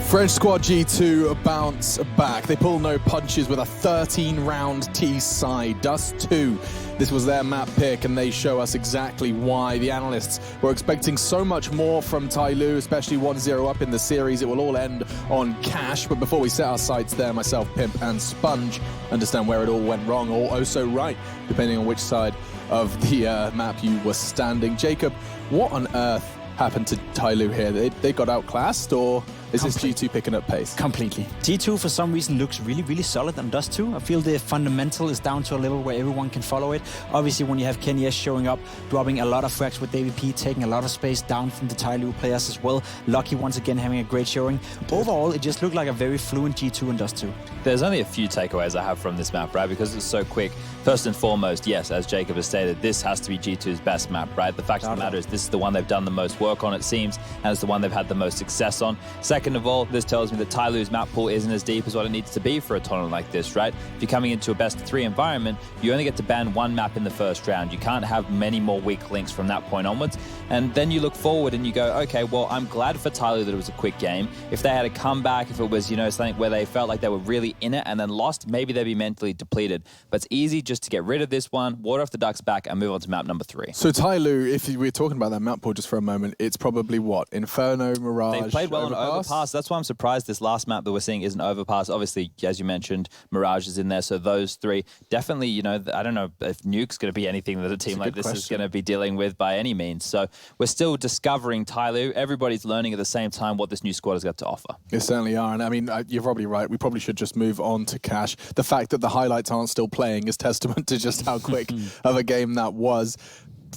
French squad G2 bounce back. They pull no punches with a 13-round T-side. Dust 2. This was their map pick, and they show us exactly why. The analysts were expecting so much more from TYLOO, especially 1-0 up in the series. It will all end on cash. But before we set our sights there, myself, Pimp, and Sponge understand where it all went wrong, or oh so right, depending on which side of the map you were standing. Jacob, what on earth happened to TYLOO here? They got outclassed, or is this G2 picking up pace? Completely. G2 for some reason looks really, really solid on Dust 2. I feel the fundamental is down to a level where everyone can follow it. Obviously, when you have Katowice showing up, dropping a lot of frags with AVP, taking a lot of space down from the TYLOO players as well. Lucky once again having a great showing. Overall, it just looked like a very fluent G2 on Dust 2. There's only a few takeaways I have from this map, right? Because it's so quick. First and foremost, yes, as Jacob has stated, this has to be G2's best map, right? The fact of the matter is this is the one they've done the most work on, it seems, and it's the one they've had the most success on. Second of all, this tells me that TYLOO's map pool isn't as deep as what it needs to be for a tournament like this, right? If you're coming into a best-of-3 environment, you only get to ban one map in the first round. You can't have many more weak links from that point onwards. And then you look forward and you go, okay, well, I'm glad for TYLOO that it was a quick game. If they had a comeback, if it was, you know, something where they felt like they were really in it and then lost, maybe they'd be mentally depleted. But it's easy just to get rid of this one, water off the duck's back, and move on to map number 3. So TYLOO, if we're talking about that map pool just for a moment, it's probably what? Inferno, Mirage, They played well on Overpass. That's why I'm surprised this last map that we're seeing isn't Overpass. Obviously, as you mentioned, Mirage is in there, so those three definitely, you know, I don't know if Nuke's going to be anything that a team like this is going to be dealing with by any means. So we're still discovering TYLOO. Everybody's learning at the same time what this new squad has got to offer. They certainly are, and I mean, you're probably right. We probably should just move on to Cash. The fact that the highlights aren't still playing is testament to just how quick of a game that was.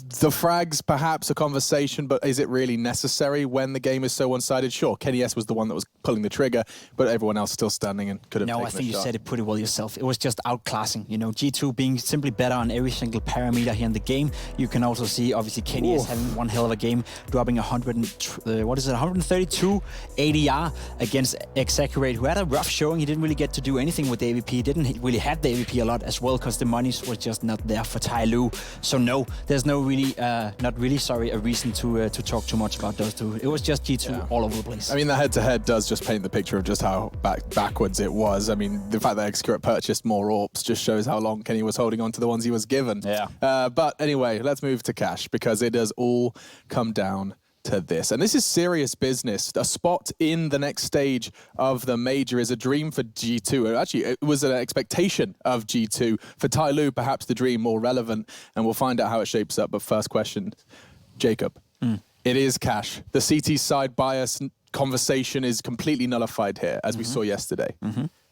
The frags, perhaps a conversation, but is it really necessary when the game is so one-sided? Sure, Katowice was the one that was pulling the trigger, but everyone else still standing and could have taken a shot. No, I think you said it pretty well yourself. It was just outclassing. You know, G2 being simply better on every single parameter here in the game. You can also see, obviously, Katowice having one hell of a game, dropping 132 ADR against Exaggerate, who had a rough showing. He didn't really get to do anything with the AVP. He didn't really have the AVP a lot as well, because the monies was just not there for TYLOO. So no, there's no really a reason to talk too much about those two. It was just G2 all over the place. I mean, the head-to-head does just paint the picture of just how backwards it was. I mean, the fact that Execurate purchased more AWPs just shows how long Kenny was holding on to the ones he was given. Yeah. But anyway, let's move to Cash, because it does all come down to this. And this is serious business. A spot in the next stage of the major is a dream for G2. Actually, it was an expectation of G2. For TYLOO, perhaps the dream more relevant, and we'll find out how it shapes up. But first question, Jacob. It is Cash. The CT side bias conversation is completely nullified here, as we saw yesterday.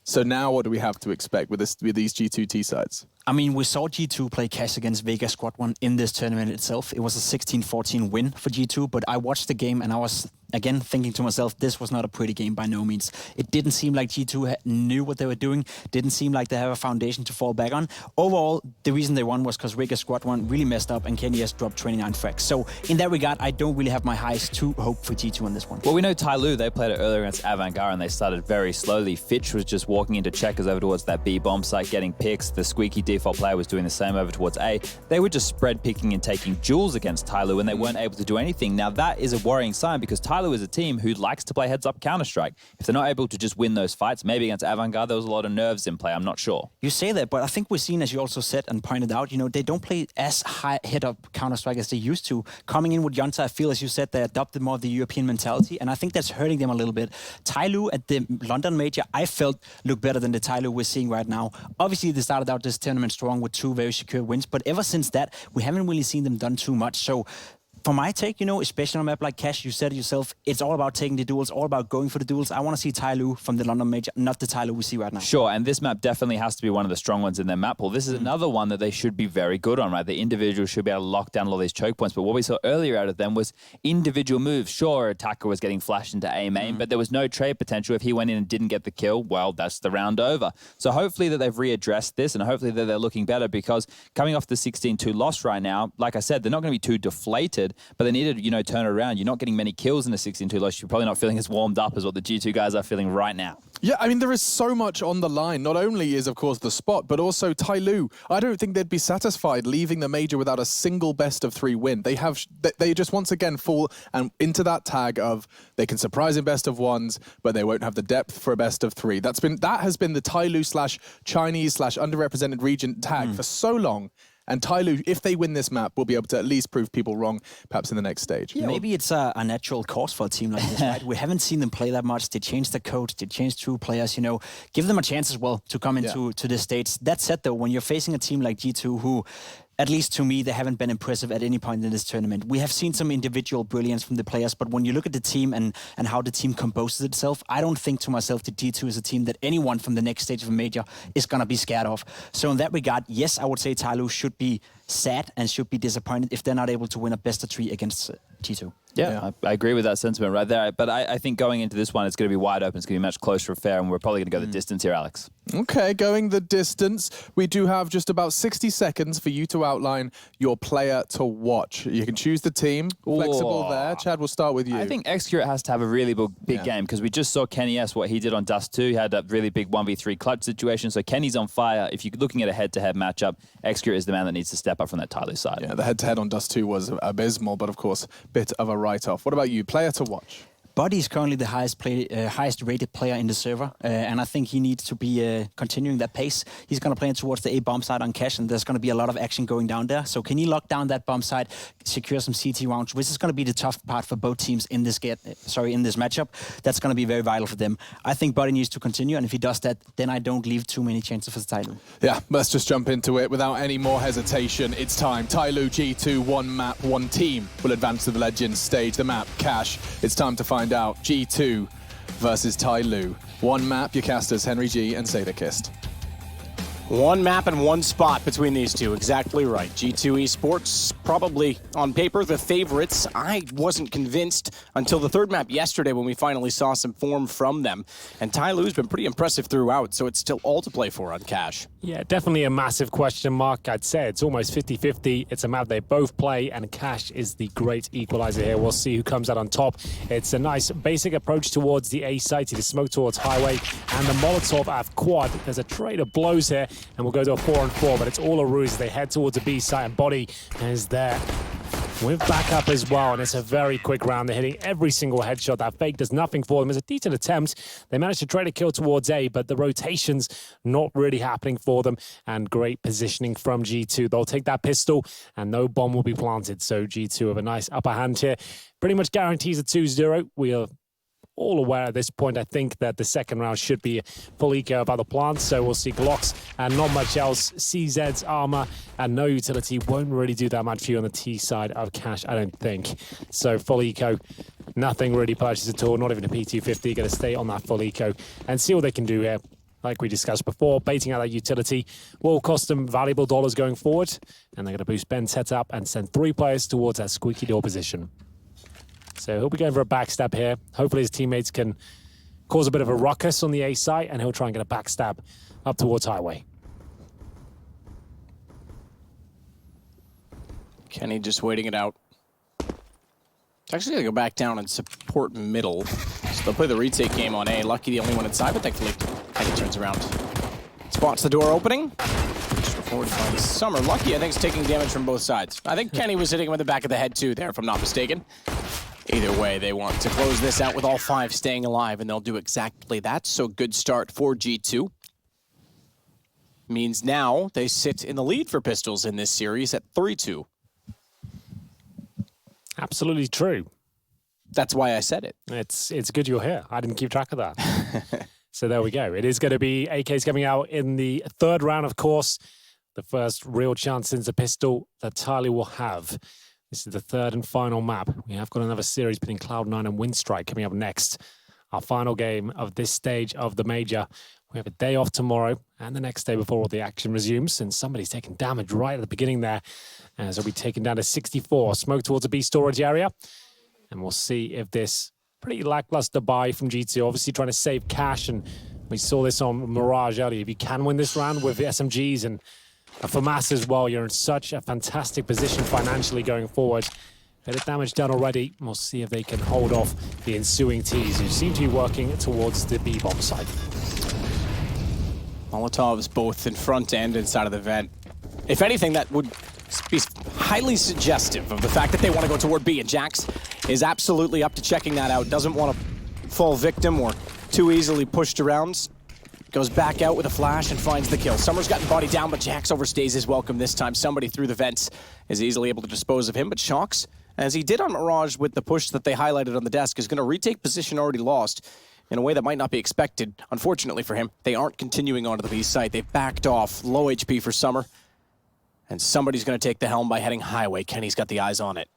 So now what do we have to expect with these G2 T-sides? I mean, we saw G2 play Cash against Vega Squad 1 in this tournament itself. It was a 16-14 win for G2, but I watched the game and I was, again, thinking to myself, this was not a pretty game by no means. It didn't seem like G2 knew what they were doing. Didn't seem like they have a foundation to fall back on. Overall, the reason they won was because Vega Squad 1 really messed up and Katowice dropped 29 frags. So in that regard, I don't really have my highest to hope for G2 on this one. Well, we know TYLOO, they played it earlier against Avantgarde and they started very slowly. Fitch was just walking into checkers over towards that B bomb site, getting picks. The squeaky default player was doing the same over towards A. They were just spread picking and taking duels against TYLOO, and they weren't able to do anything. Now that is a worrying sign, because TYLOO is a team who likes to play heads-up Counter-Strike. If they're not able to just win those fights, maybe against Avantgarde, there was a lot of nerves in play. I'm not sure. You say that, but I think we've seen, as you also said and pointed out, you know, they don't play as high head-up Counter-Strike as they used to. Coming in with Yonta, I feel, as you said, they adopted more of the European mentality, and I think that's hurting them a little bit. TYLOO at the London Major, I felt, looked better than the TYLOO we're seeing right now. Obviously, they started out this tournament strong with 2 very secure wins, but ever since that, we haven't really seen them done too much. So for my take, you know, especially on a map like Cash, you said it yourself, it's all about taking the duels, all about going for the duels. I want to see TYLOO from the London Major, not the TYLOO we see right now. Sure, and this map definitely has to be one of the strong ones in their map pool. This is another one that they should be very good on, right? The individuals should be able to lock down all these choke points, but what we saw earlier out of them was individual moves. Sure, Attacker was getting flashed into A main, but there was no trade potential. If he went in and didn't get the kill, well, that's the round over. So hopefully that they've readdressed this, and hopefully that they're looking better, because coming off the 16-2 loss right now, like I said, they're not going to be too deflated, but they need to, you know, turn it around. You're not getting many kills in a 16-2 loss. You're probably not feeling as warmed up as what the G2 guys are feeling right now. Yeah, I mean, there is so much on the line. Not only is, of course, the spot, but also TYLOO. I don't think they'd be satisfied leaving the major without a single best-of-3 win. They just once again fall into that tag of they can surprise in best-of-1s, but they won't have the depth for a best-of-3. That has been the TYLOO/Chinese/underrepresented region tag for so long. And TYLOO, if they win this map, will be able to at least prove people wrong, perhaps in the next stage. Yeah, maybe it's a natural course for a team like this, right? We haven't seen them play that much. They changed the coach, they changed 2 players, you know. Give them a chance as well to come into this stage. That said, though, when you're facing a team like G2, who, at least to me, they haven't been impressive at any point in this tournament. We have seen some individual brilliance from the players, but when you look at the team and how the team composes itself, I don't think to myself that G2 is a team that anyone from the next stage of a major is going to be scared of. So in that regard, yes, I would say TYLOO should be sad and should be disappointed if they're not able to win a best-of-3 against G2. Yeah, I agree with that sentiment right there. But I think going into this one, it's going to be wide open. It's going to be much closer affair, and we're probably going to go the distance here, Alex. Okay, going the distance. We do have just about 60 seconds for you to outline your player to watch. You can choose the team. Flexible there. Chad, we'll start with you. I think Xcurate has to have a really big game, because we just saw Kenny S, what he did on Dust 2. He had a really big 1v3 clutch situation. So Kenny's on fire. If you're looking at a head-to-head matchup, Xcurate is the man that needs to step up from that TYLOO side. Yeah, the head-to-head on Dust 2 was abysmal, but of course, bit of a write-off. What about you? Player to watch? Buddy is currently the highest rated player in the server, and I think he needs to be continuing that pace. He's going to play towards the A bomb side on Cash, and there's going to be a lot of action going down there. So can he lock down that bomb side, secure some CT rounds, which is going to be the tough part for both teams in this matchup. That's going to be very vital for them. I think Buddy needs to continue, and if he does that, then I don't leave too many chances for the TYLOO. Yeah, let's just jump into it without any more hesitation. It's time. TYLOO G2, 1 map, 1 team will advance to the Legends stage. The map, Cash. It's time to find out. G2 versus TYLOO. 1 map, your casters, Henry G and Sadakist. 1 map and 1 spot between these two. Exactly right. G2 Esports, probably on paper the favorites. I wasn't convinced until the 3rd map yesterday when we finally saw some form from them. And TYLOO's been pretty impressive throughout, so it's still all to play for on Cash. Yeah, definitely a massive question mark. I'd say it's almost 50-50. It's a map they both play, and Cash is the great equalizer here. We'll see who comes out on top. It's a nice basic approach towards the A site. The smoke towards Highway and the Molotov at Quad. There's a trade of blows here, and we'll go to a 4-on-4, but it's all a ruse. They head towards the B site, and Body is there with backup as well, and it's a very quick round. They're hitting every single headshot. That fake does nothing for them. It's a decent attempt. They managed to trade a kill towards A, but the rotation's not really happening for them, and great positioning from G2. They'll take that pistol, and no bomb will be planted, so G2 have a nice upper hand here. Pretty much guarantees a 2-0. We are all aware at this point, I think, that the second round should be full eco of other plants, so we'll see Glocks and not much else. CZ's armor and no utility won't really do that much for you on the T side of Cash, I don't think. So full eco, nothing really purchased at all, not even a P250. Going to stay on that full eco and see what they can do here. Like we discussed before, baiting out that utility will cost them valuable dollars going forward, and they're going to boost Ben's setup and send 3 players towards that squeaky door position. So he'll be going for a backstab here. Hopefully his teammates can cause a bit of a ruckus on the A site, and he'll try and get a backstab up towards Highway. Kenny just waiting it out. It's actually going to go back down and support middle. So they'll play the retake game on A. Lucky the only one inside, but thankfully Kenny turns around. Spots the door opening. Forward to find Summer. Lucky, I think, is taking damage from both sides. I think Kenny was hitting him in the back of the head too there, if I'm not mistaken. Either way, they want to close this out with all 5 staying alive, and they'll do exactly that. So good start for G2. Means now they sit in the lead for pistols in this series at 3-2. Absolutely true. That's why I said it. It's good you're here. I didn't keep track of that. So there we go. It is going to be AKs coming out in the 3rd round, of course. The first real chance since a pistol that TYLOO will have. This is the 3rd and final map. We have got another series between Cloud9 and Windstrike coming up next. Our final game of this stage of the major. We have a day off tomorrow and the next day before all the action resumes. And somebody's taking damage right at the beginning there. As they'll be taken down to 64. Smoke towards a B storage area. And we'll see if this pretty lackluster buy from G2. Obviously trying to save cash. And we saw this on Mirage earlier. If you can win this round with the SMGs and for Mass as well, you're in such a fantastic position financially going forward. Bit of damage done already. We'll see if they can hold off the ensuing Ts, who seem to be working towards the B-bomb site. Molotovs both in front and inside of the vent. If anything, that would be highly suggestive of the fact that they want to go toward B, and Jax is absolutely up to checking that out. Doesn't want to fall victim or too easily pushed around. Goes back out with a flash and finds the kill. Summer's gotten bodied down, but Jax overstays his welcome this time. Somebody through the vents is easily able to dispose of him, but Shox, as he did on Mirage with the push that they highlighted on the desk, is going to retake position already lost in a way that might not be expected. Unfortunately for him, they aren't continuing onto the B site. They've backed off. Low HP for Summer. And somebody's going to take the helm by heading highway. Kenny's got the eyes on it.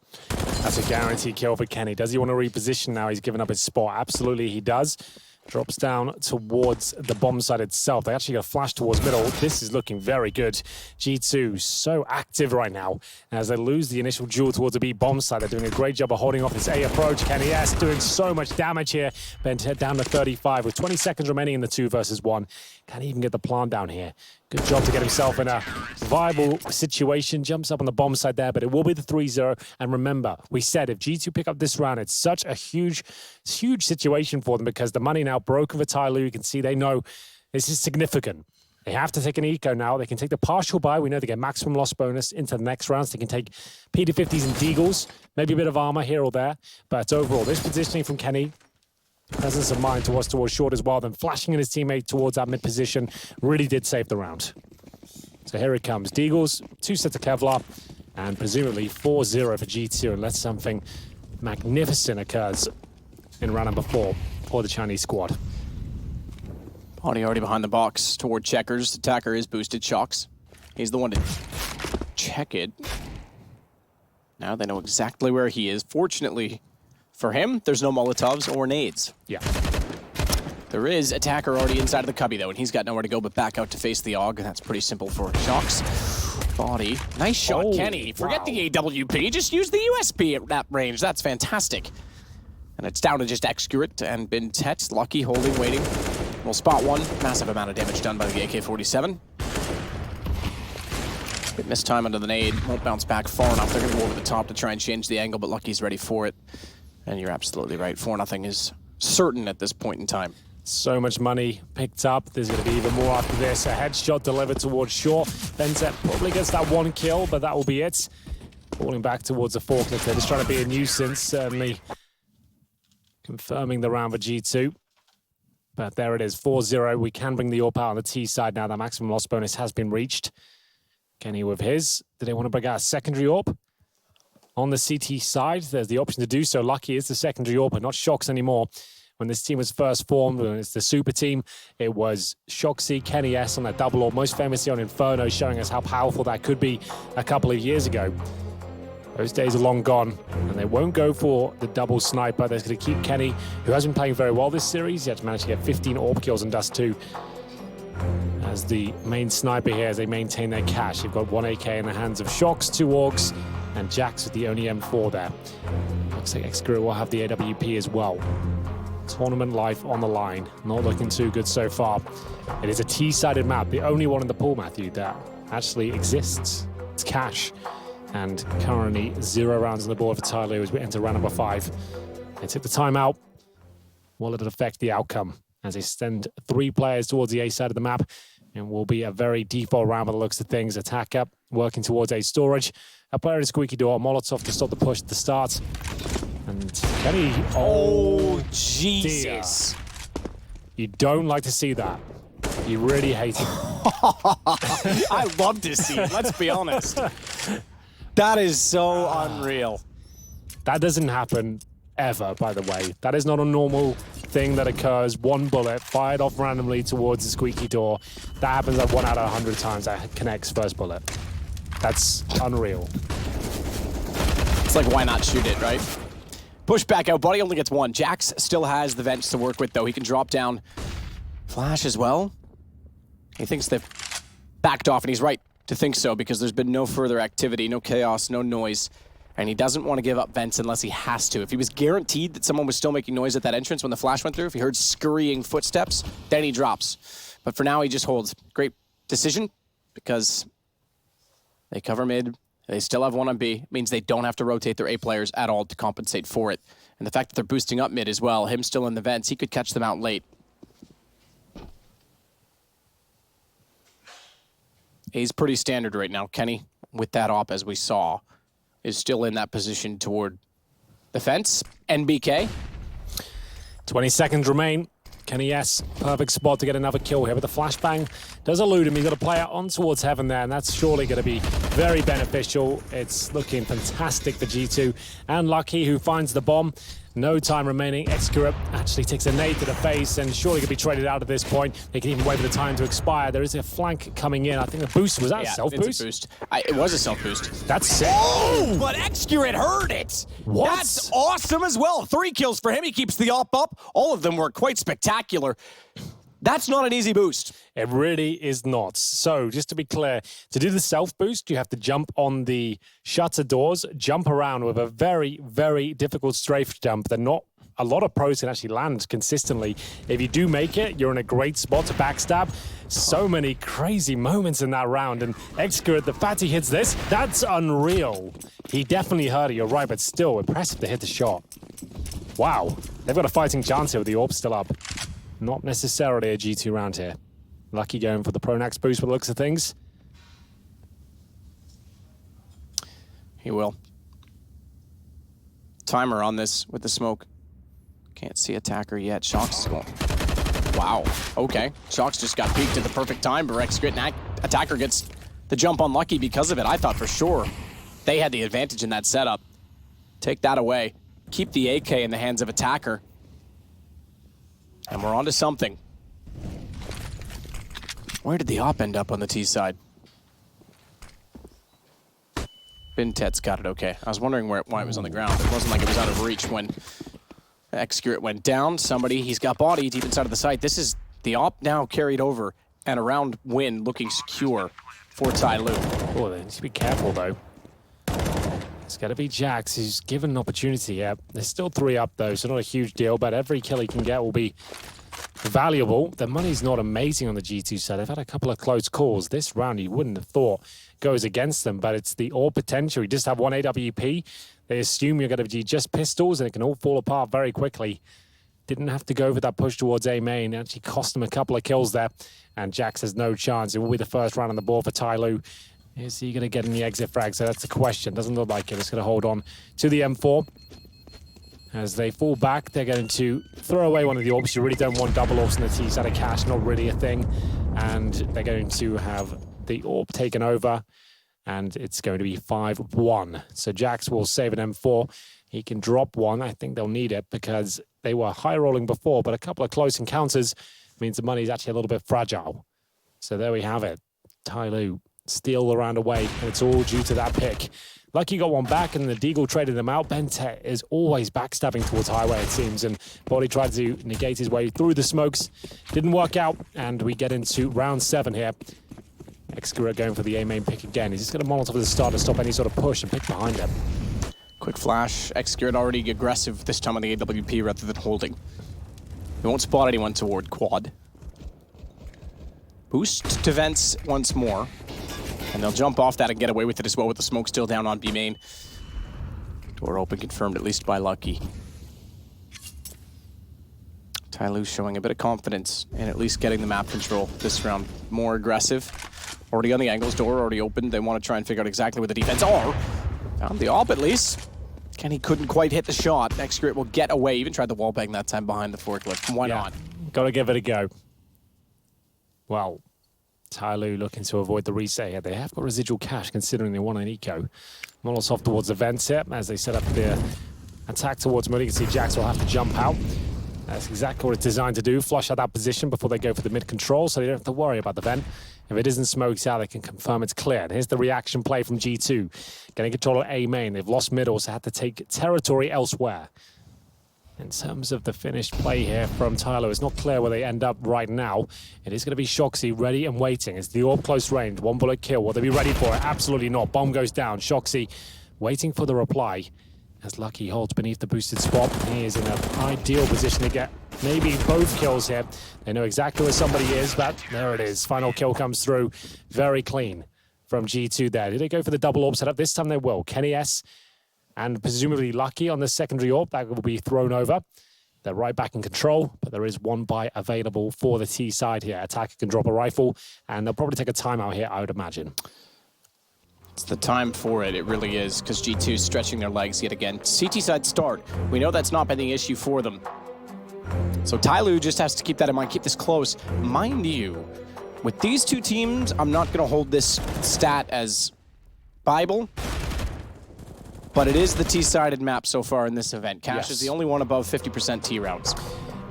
That's a guaranteed kill for Kenny. Does he want to reposition now? He's given up his spot. Absolutely, he does. Drops down towards the bomb site itself. They actually got a flash towards middle. This is looking very good. G2 so active right now. As they lose the initial duel towards the B bomb site, they're doing a great job of holding off this A approach. Kenny S doing so much damage here. Bent down to 35 with 20 seconds remaining in the 2 versus 1. Can't even get the plant down here. Good job to get himself in a viable situation. Jumps up on the bomb side there, but it will be the 3-0. And remember, we said if G2 pick up this round, it's such a huge situation for them because the money now broken for TYLOO. You can see they know this is significant. They have to take an eco now. They can take the partial buy. We know they get maximum loss bonus into the next rounds. They can take P250s and Deagles, maybe a bit of armor here or there. But overall, this positioning from Kenny, presence of mind towards short as well, then flashing in his teammate towards that mid position, really did save the round. So here it comes. Deagles, 2 sets of Kevlar, and presumably 4-0 for G2, unless something magnificent occurs in round number 4 for the Chinese squad. Body already behind the box toward checkers. Attacker is boosted. Shox. He's the one to check it. Now they know exactly where he is. Fortunately for him, there's no Molotovs or nades. Yeah. There is Attacker already inside of the cubby, though, and he's got nowhere to go but back out to face the AUG, and that's pretty simple for Shox. Body. Nice shot, Kenny. Forget the AWP. Just use the USP at that range. That's fantastic. And it's down to just Execute and Bintet. Lucky, holding, waiting. We'll spot one. Massive amount of damage done by the AK-47. Bit missed time under the nade. Won't bounce back far enough. They're going to go over the top to try and change the angle, but Lucky's ready for it. And you're absolutely right. 4-0 is certain at this point in time. So much money picked up. There's going to be even more after this. A headshot delivered towards short. Bintet probably gets that 1 kill, but that will be it. Falling back towards the forklift. They're just trying to be a nuisance, certainly confirming the round for G2. But there it is, 4-0. We can bring the AWP out on the T side now. That maximum loss bonus has been reached. Kenny with his. Do they want to bring out a secondary AWP? On the CT side, there's the option to do so. Lucky is the secondary AWP, but not Shox anymore. When this team was first formed, when it's the super team, it was Shoxy, Kenny S on that double AWP, most famously on Inferno, showing us how powerful that could be a couple of years ago. Those days are long gone, and they won't go for the double sniper. They're going to keep Kenny, who has been playing very well this series. He had managed to get 15 AWP kills in Dust 2 as the main sniper here as they maintain their cash. You've got 1 AK in the hands of Shox, 2 AUGs, and Jax with the only M4 there. Looks like Xguru will have the AWP as well. Tournament life on the line. Not looking too good so far. It is a T-sided map, the only one in the pool, Matthew, that actually exists. It's cash. And currently 0 rounds on the board for TYLOO as we enter round number 5. They took the timeout. Will it affect the outcome as they send 3 players towards the A side of the map? And will be a very default round by the looks of things. Attacker working towards A storage. A player in squeaky door. Molotov to stop the push at the start. And Kenny. Oh, Jesus. Dear. You don't like to see that. You really hate it. I love to see it, let's be honest. That is so unreal. That doesn't happen ever, by the way. That is not a normal thing that occurs. 1 bullet fired off randomly towards the squeaky door. That happens like 1 out of 100 times that connects first bullet. That's unreal. It's like, why not shoot it, right? Push back out. Buddy only gets 1. Jax still has the vents to work with, though. He can drop down. Flash as well. He thinks they've backed off, and he's right to think so, because there's been no further activity, no chaos, no noise, and he doesn't want to give up vents unless he has to. If he was guaranteed that someone was still making noise at that entrance when the flash went through, if he heard scurrying footsteps, then he drops. But for now, he just holds. Great decision, because they cover mid, They still have one on B. It means they don't have to rotate their A players at all to compensate for it. And the fact that they're boosting up mid as well, him still in the vents, he could catch them out late. A's pretty standard right now. Kenny, with that op as we saw, is still in that position toward the fence. NBK. 20 seconds remain. Kenny, yes, perfect spot to get another kill here, but the flashbang does elude him. He's got to play it on towards heaven there, and that's surely going to be very beneficial. It's looking fantastic for G2. And Lucky, who finds the bomb. No time remaining. Excurate actually takes a nade to the face and surely could be traded out at this point. They can even wait for the time to expire. There is a flank coming in. I think the boost, was that a self-boost? It's a boost. It was a self-boost. That's sick. Oh, but Excurate heard it. What? That's awesome as well. 3 kills for him. He keeps the op up. All of them were quite spectacular. That's not an easy boost. It really is not. So, just to be clear, to do the self-boost, you have to jump on the shutter doors, jump around with a very, very difficult strafe jump that not a lot of pros can actually land consistently. If you do make it, you're in a great spot to backstab. So many crazy moments in that round. And Excurate, the fact he hits this, that's unreal. He definitely heard it, you're right, but still impressive to hit the shot. Wow. They've got a fighting chance here with the AWP still up. Not necessarily a G2 round here. Lucky going for the Pronax boost by the looks of things. He will. Timer on this with the smoke. Can't see attacker yet. Shox is going. Wow. Okay. Shox just got peeked at the perfect time, but Excurate attacker gets the jump on Lucky because of it. I thought for sure they had the advantage in that setup. Take that away. Keep the AK in the hands of attacker. And we're on to something. Where did the op end up on the T side? Bintet's got it okay. I was wondering why it was on the ground. It wasn't like it was out of reach when Excurate went down. He's got body deep inside of the site. This is the op now carried over and a round win looking secure for TYLOO. Oh, they need to be careful though. It's got to be Jax. He's given an opportunity here. There's still 3 up though, so not a huge deal, but every kill he can get will be valuable. The money's not amazing on the G2 side. They've had a couple of close calls. This round you wouldn't have thought goes against them, but it's the all potential. You just have 1 AWP. They assume you're going to be just pistols and it can all fall apart very quickly. Didn't have to go for that push towards A main. It actually cost him a couple of kills there, and Jax has no chance. It will be the first round on the board for TYLOO. Is he going to get in the exit frag? So that's the question. Doesn't look like it. It's going to hold on to the M4. As they fall back, they're going to throw away one of the AWPs. You really don't want double AWPs in the T side of cash. Not really a thing. And they're going to have the AWP taken over. And it's going to be 5-1. So Jax will save an M4. He can drop one. I think they'll need it because they were high rolling before, but a couple of close encounters means the money's actually a little bit fragile. So there we have it. TYLOO steal the round away, and it's all due to that pick. Lucky got one back, and the Deagle traded them out. Bentet is always backstabbing towards highway, it seems, and Body tried to negate his way through the smokes. Didn't work out, and we get into round 7 here. Excurate going for the A main pick again. He's just going to Molotov at the start to stop any sort of push and pick behind him. Quick flash. Excurate already aggressive this time on the AWP rather than holding. He won't spot anyone toward quad. Boost to vents once more. And they'll jump off that and get away with it as well with the smoke still down on B main. Door open, confirmed at least by Lucky. TYLOO showing a bit of confidence in at least getting the map control this round. More aggressive. Already on the angles, door already open. They want to try and figure out exactly where the defense are. Found the op at least. Kenny couldn't quite hit the shot. Excurate will get away. Even tried the wall bang that time behind the forklift. Why not? Got to give it a go. Well, TYLOO looking to avoid the reset here. They have got residual cash considering they won an eco. Molotov towards the vents here as they set up their attack towards mid. You can see Jax will have to jump out. That's exactly what it's designed to do. Flush out that position before they go for the mid control, so they don't have to worry about the vent. If it isn't smoked out, they can confirm it's cleared. Here's the reaction play from G2. Getting control of A main. They've lost middle, so had to take territory elsewhere. In terms of the finished play here from TYLOO, it's not clear where they end up right now. It is going to be Shoxy ready and waiting. It's the AWP close range. 1 bullet kill. Will they be ready for it? Absolutely not. Bomb goes down. Shoxy waiting for the reply. As Lucky holds beneath the boosted spot. He is in an ideal position to get maybe both kills here. They know exactly where somebody is, but there it is. Final kill comes through. Very clean from G2 there. Did they go for the double AWP setup? This time they will. Kenny S and presumably Lucky on the secondary AWP. That will be thrown over. They're right back in control, but there is one buy available for the T side here. Attacker can drop a rifle, and they'll probably take a timeout here, I would imagine. It's the time for it, it really is, because G2 is stretching their legs yet again. CT side start. We know that's not been the issue for them. So TYLOO just has to keep that in mind, keep this close. Mind you, with these two teams, I'm not going to hold this stat as Bible, but it is the T-sided map so far in this event. Cash is the only one above 50% T rounds.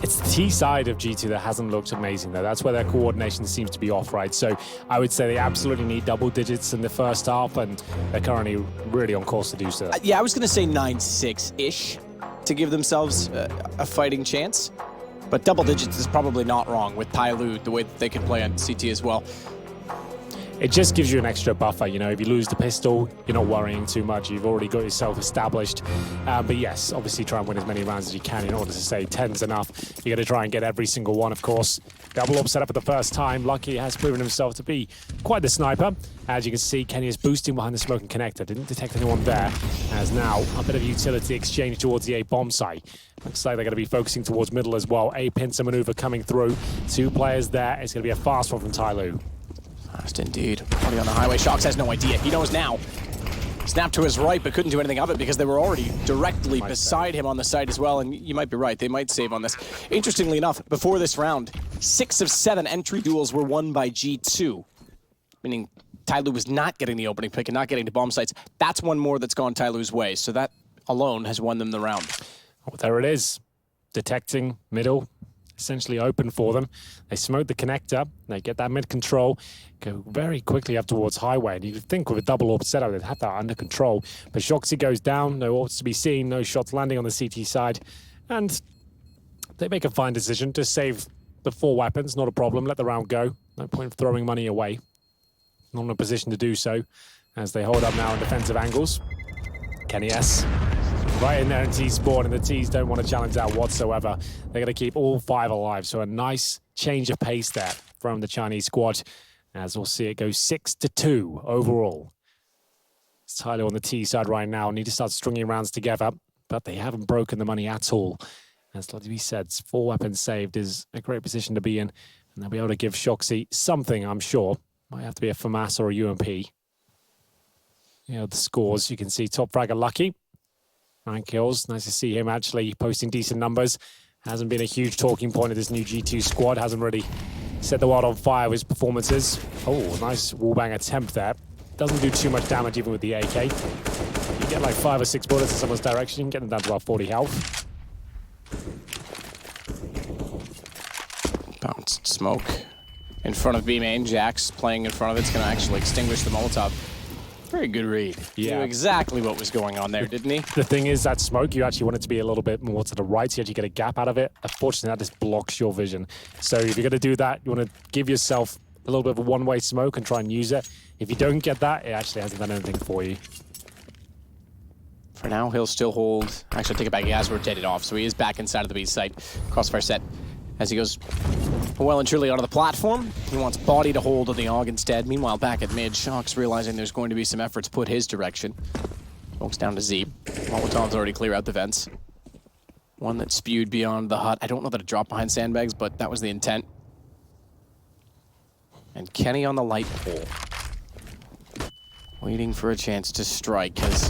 It's the T side of G2 that hasn't looked amazing, though. That's where their coordination seems to be off, right? So I would say they absolutely need double digits in the first half, and they're currently really on course to do so. Yeah, I was going to say 9-6-ish to give themselves a fighting chance. But double digits is probably not wrong with TYLOO, the way that they can play on CT as well. It just gives you an extra buffer. You know, if you lose the pistol, you're not worrying too much. You've already got yourself established. But yes, obviously try and win as many rounds as you can in order to say 10's enough. You got to try and get every single one, of course. Double up set up at the first time. Lucky has proven himself to be quite the sniper. As you can see, Kenny is boosting behind the smoking connector. Didn't detect anyone there. As now a bit of utility exchange towards the A bomb site. Looks like they're going to be focusing towards middle as well. A pincer maneuver coming through. Two players there. It's going to be a fast one from TYLOO. Fast indeed. Already on the highway. Shox has no idea. He knows now. Snapped to his right, but couldn't do anything of it because they were already directly beside him on the site as well. And you might be right. They might save on this. Interestingly enough, before this round, 6 of 7 entry duels were won by G2. Meaning TYLOO was not getting the opening pick and not getting to bomb sites. That's one more that's gone TYLOO's way. So that alone has won them the round. Oh, there it is. Detecting middle. Essentially open for them. They smoke the connector. They get that mid control. Go very quickly up towards highway. And you'd think with a double AWP setup, they'd have that under control. But Shoxy goes down. No AWPs to be seen. No shots landing on the CT side. And they make a fine decision to save the 4 weapons. Not a problem. Let the round go. No point of throwing money away. Not in a position to do so. As they hold up now in defensive angles. Kenny S. Right in there in T spawn, and the T's don't want to challenge that whatsoever. They're going to keep all 5 alive. So a nice change of pace there from the Chinese squad. As we'll see, it goes 6-2 overall. It's TYLOO on the T side right now. Need to start stringing rounds together, but they haven't broken the money at all. As like we said, 4 weapons saved is a great position to be in, and they'll be able to give Shoxy something, I'm sure. Might have to be a FAMAS or a UMP. You know, the scores, you can see top fragger Lucky. 9 kills. Nice to see him actually posting decent numbers. Hasn't been a huge talking point of this new G2 squad. Hasn't really set the world on fire with his performances. Oh, nice wallbang attempt there. Doesn't do too much damage even with the AK. You get like 5 or 6 bullets in someone's direction, you can get them down to about 40 health. Bounced smoke in front of B main. Jax playing in front of it's going to actually extinguish the Molotov. Very good read. Yeah. Knew exactly what was going on there, didn't he? The thing is that smoke, you actually want it to be a little bit more to the right, so you actually get a gap out of it. Unfortunately, that just blocks your vision. So if you're going to do that, you want to give yourself a little bit of a one-way smoke and try and use it. If you don't get that, it actually hasn't done anything for you. For now, he'll still hold. Actually, take it back. He has rotated off, so he is back inside of the B site. Crossfire set as he goes well and truly onto the platform. He wants body to hold on the AUG instead. Meanwhile, back at mid, Shox realizing there's going to be some efforts put his direction. Smokes down to Z. Molotov's already clear out the vents. One that spewed beyond the hut. I don't know that it dropped behind sandbags, but that was the intent. And Kenny on the light pole. Waiting for a chance to strike, because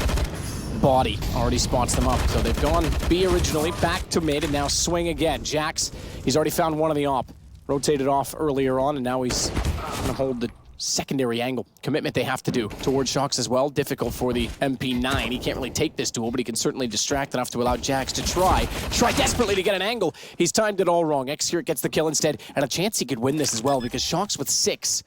body already spots them up. So they've gone B originally, back to mid, and now swing again. Jax, he's already found one of the op. Rotated off earlier on, and now he's going to hold the secondary angle. Commitment they have to do towards Shox as well. Difficult for the MP9. He can't really take this duel, but he can certainly distract enough to allow Jax to try desperately to get an angle. He's timed it all wrong. Xcurate gets the kill instead, and a chance he could win this as well, because Shox with 6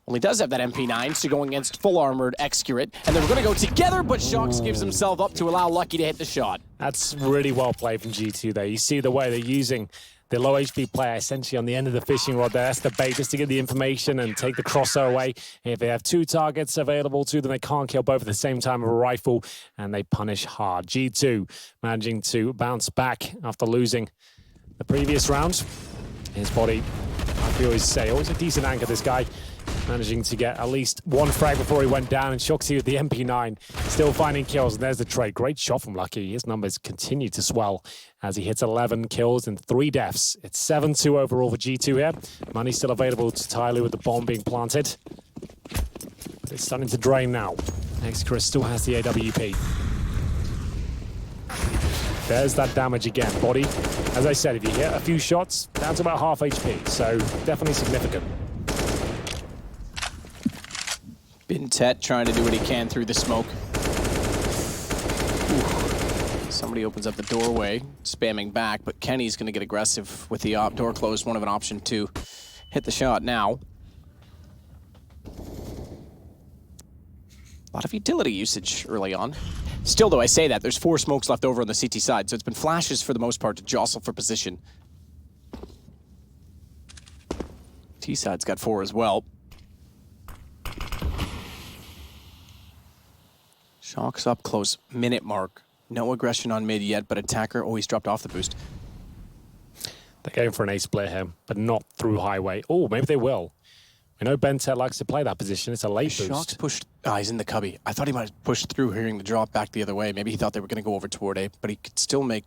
only does have that MP9, so going against full-armored Xcurate, and they're going to go together, but Shox gives himself up to allow Lucky to hit the shot. That's really well played from G2 there. You see the way they're using the low HP player essentially on the end of the fishing rod there. That's the bait, just to get the information and take the crosser away. If they have 2 targets available to them, they can't kill both at the same time with a rifle, and they punish hard. G2 managing to bounce back after losing the previous round. His body, like we always say, always a decent anchor, this guy. managing to get at least one frag before he went down, and Shoxy with the MP9 still finding kills. And there's the trade. Great shot from Lucky. His numbers continue to swell as he hits 11 kills and 3 deaths. It's 7-2 overall for G2 here. Money still available to TYLOO with the bomb being planted. But it's starting to drain now. Next, Chris still has the AWP. There's that damage again. Body, as I said, if you hit a few shots, down to about half HP. So definitely significant. Bintet trying to do what he can through the smoke. Ooh. Somebody opens up the doorway, spamming back, but Kenny's going to get aggressive with the door closed. One of an option to hit the shot now. A lot of utility usage early on. Still, though, I say that, there's 4 smokes left over on the CT side, so it's been flashes for the most part to jostle for position. T-side's got 4 as well. Shock's up close, minute mark. No aggression on mid yet, but attacker always dropped off the boost. They're going for an A split here, but not through highway. Oh, maybe they will. I know Bentet likes to play that position. It's a late boost. Shock's pushed. Ah, he's in the cubby. I thought he might have pushed through, hearing the drop back the other way. Maybe he thought they were going to go over toward A, but he could still make.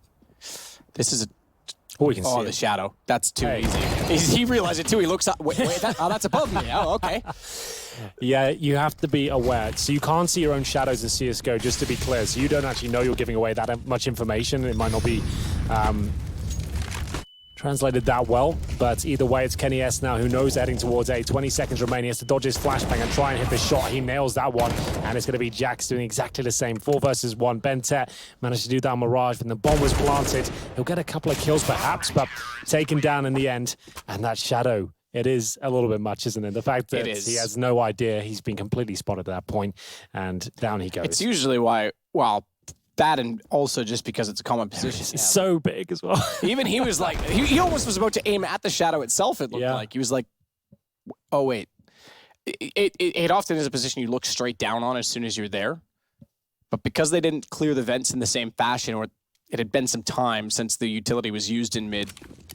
This is a. Oh, we can see the it. shadow. That's too easy. He realized it too. He looks up. Wait, that's above me. Oh, okay. Yeah, you have to be aware. So you can't see your own shadows in CSGO, just to be clear. So you don't actually know you're giving away that much information. It might not be translated that well, but either way, it's Kenny S now who knows heading towards A. 20 seconds remaining. He has to dodge his flashbang and try and hit the shot. He nails that one, and it's going to be Jax doing exactly the same. 4 versus 1. Bentet managed to do that on Mirage when the bomb was planted. He'll get a couple of kills perhaps, but taken down in the end. And that shadow, it is a little bit much, isn't it? The fact that he has no idea, he's been completely spotted at that point, and down he goes. It's usually why, well, that and also just because it's a common position. It's so big as well. Even he was like, he almost was about to aim at the shadow itself, it looked like. He was like, oh, wait. It often is a position you look straight down on as soon as you're there. But because they didn't clear the vents in the same fashion, or it had been some time since the utility was used in mid,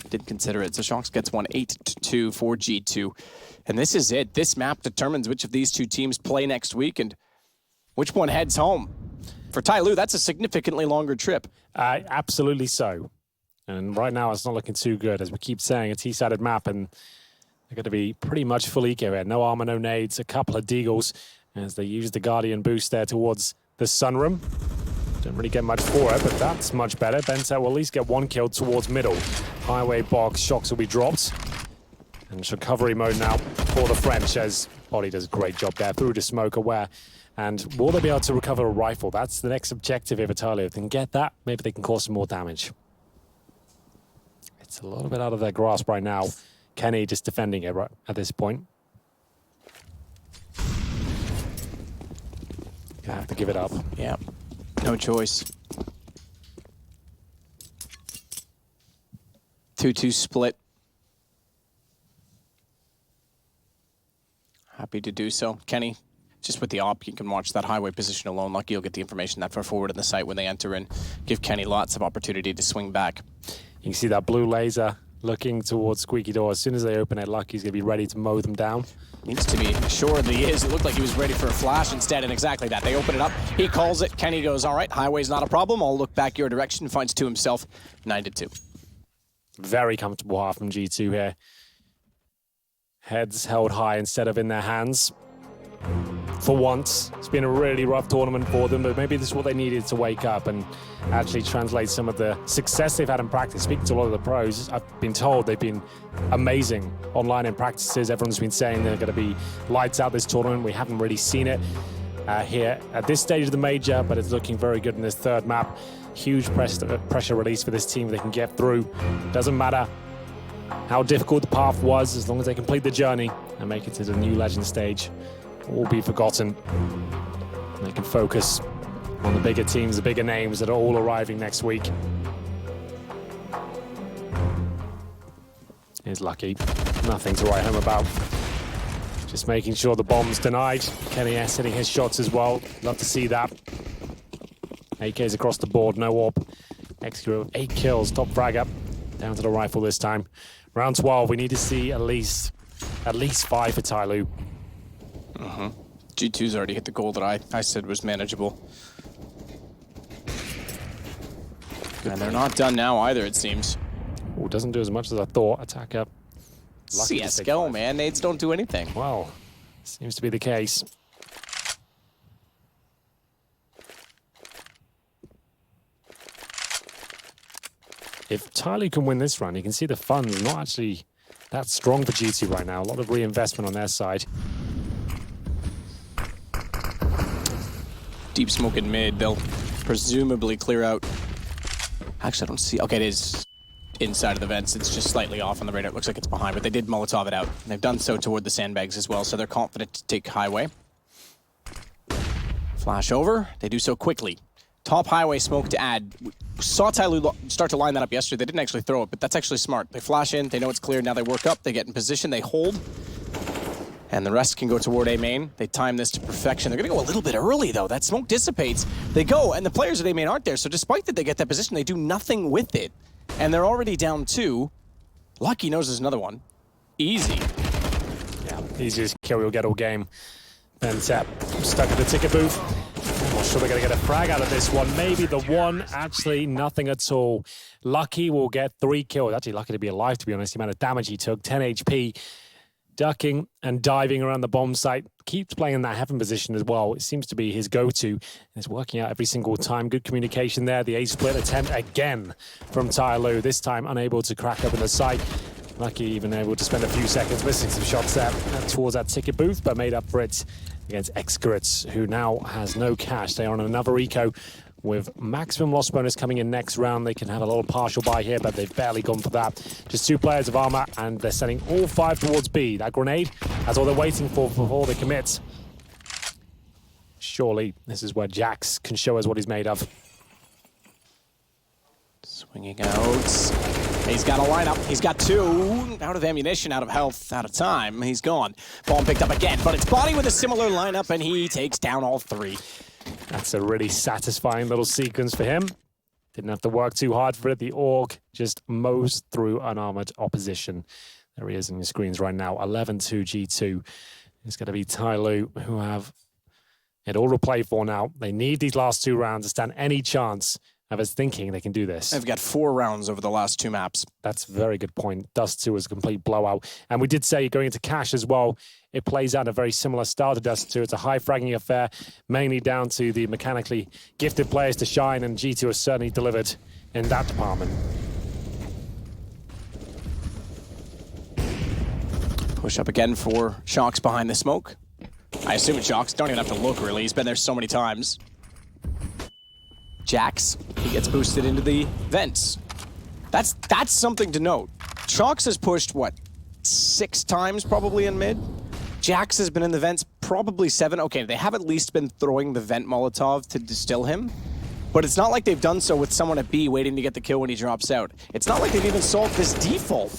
didn't consider it. So Shox gets one 8-2 for G2. And this is it. This map determines which of these 2 teams play next week and which one heads home. For TYLOO, that's a significantly longer trip. Absolutely so. And right now, it's not looking too good. As we keep saying, a T-sided map, and they're going to be pretty much full eco here. No armor, no nades, a couple of deagles as they use the Guardian boost there towards the sunroom. Don't really get much for it, but that's much better. Bentet will at least get 1 kill towards middle. Highway box, Shox will be dropped. And it's recovery mode now for the French, as Body does a great job there through the smoke aware. And will they be able to recover a rifle? That's the next objective here for TYLOO. If they can get that, maybe they can cause some more damage. It's a little bit out of their grasp right now. Kenny just defending it right at this point. You have to give it up. Yeah, no choice. 2-2 split. Happy to do so. Kenny, just with the op, you can watch that highway position alone. Lucky you'll get the information that far forward in the site when they enter in. Give Kenny lots of opportunity to swing back. You can see that blue laser looking towards Squeaky Door. As soon as they open it, Lucky's going to be ready to mow them down. Needs to be. Assuredly is. It looked like he was ready for a flash instead, and exactly that. They open it up. He calls it. Kenny goes, all right, highway's not a problem. I'll look back your direction. Finds 2 himself. 9-2. Very comfortable half from G2 here. Heads held high instead of in their hands. For once, it's been a really rough tournament for them, but maybe this is what they needed to wake up and actually translate some of the success they've had in practice. Speaking to a lot of the pros, I've been told they've been amazing online in practices. Everyone's been saying they're going to be lights out this tournament. We haven't really seen it here at this stage of the major, but it's looking very good in this 3rd map. Huge pressure release for this team if they can get through. Doesn't matter how difficult the path was, as long as they complete the journey and make it to the new legend stage. Will be forgotten. They can focus on the bigger teams, the bigger names that are all arriving next week. Here's Lucky. Nothing to write home about. Just making sure the bomb's denied. Kenny S hitting his shots as well. Love to see that. AKs across the board, no AWP. Execute 8 kills, top frag up. Down to the rifle this time. Round 12, we need to see at least 5 for TYLOO. G2's already hit the goal that I said was manageable. And they're not done now either, it seems. Oh, doesn't do as much as I thought. Attacker. Lucky to take CSGO, 5. man. Nades don't do anything. Well, seems to be the case. If TYLOO can win this run, you can see the funds not actually that strong for G2 right now. A lot of reinvestment on their side. Deep smoke in mid. They'll presumably clear out. Actually, I don't see. Okay, it is inside of the vents. It's just slightly off on the radar. It looks like it's behind, but they did Molotov it out. And they've done so toward the sandbags as well, so they're confident to take highway. Flash over. They do so quickly. Top highway smoke to add. We saw TYLOO start to line that up yesterday. They didn't actually throw it, but that's actually smart. They flash in. They know it's clear. Now they work up. They get in position. They hold. And the rest can go toward A main. They time this to perfection. They're going to go a little bit early, though. That smoke dissipates. They go, and the players at A main aren't there. So despite that they get that position, they do nothing with it. And they're already down 2. Lucky knows there's another one. Easy. Yeah, easiest kill we'll get all game. And stuck at the ticket booth. I'm not sure they're going to get a frag out of this one. Maybe the one, actually nothing at all. Lucky will get 3 kills. Actually lucky to be alive, to be honest. The amount of damage he took, 10 HP. Ducking and diving around the bomb site. Keeps playing in that heaven position as well. It seems to be his go-to. It's working out every single time. Good communication there. The A-split attempt again from TYLOO. This time unable to crack open the site. Lucky even able to spend a few seconds missing some shots there towards that ticket booth, but made up for it against Excurits, who now has no cash. They are on another eco with maximum loss bonus coming in next round. They can have a little partial buy here, but they've barely gone for that. Just 2 players of armor, and they're sending all 5 towards B. That grenade, that's all they're waiting for before they commit. Surely this is where Jax can show us what he's made of. Swinging out. He's got a lineup. He's got 2. Out of ammunition, out of health, out of time. He's gone. Bomb picked up again, but it's Body with a similar lineup, and he takes down all 3. That's a really satisfying little sequence for him. Didn't have to work too hard for it. The AUG just mows through unarmored opposition. There he is on your screens right now. 11-2 G2. It's going to be TYLOO, who have it all to play for now. They need these last 2 rounds to stand any chance of us thinking they can do this. They've got 4 rounds over the last 2 maps. That's a very good point. Dust 2 was a complete blowout. And we did say going into Cash as well, it plays out a very similar style to Dust 2. It's a high fragging affair, mainly down to the mechanically gifted players to shine, and G2 has certainly delivered in that department. Push up again for Shocks behind the smoke. I assume it's Shocks. Don't even have to look, really. He's been there so many times. Jax, he gets boosted into the vents. That's something to note. Shocks has pushed, what, 6 times probably in mid? Jax has been in the vents probably 7. Okay, they have at least been throwing the vent Molotov to distill him, but it's not like they've done so with someone at B waiting to get the kill when he drops out. It's not like they've even solved this default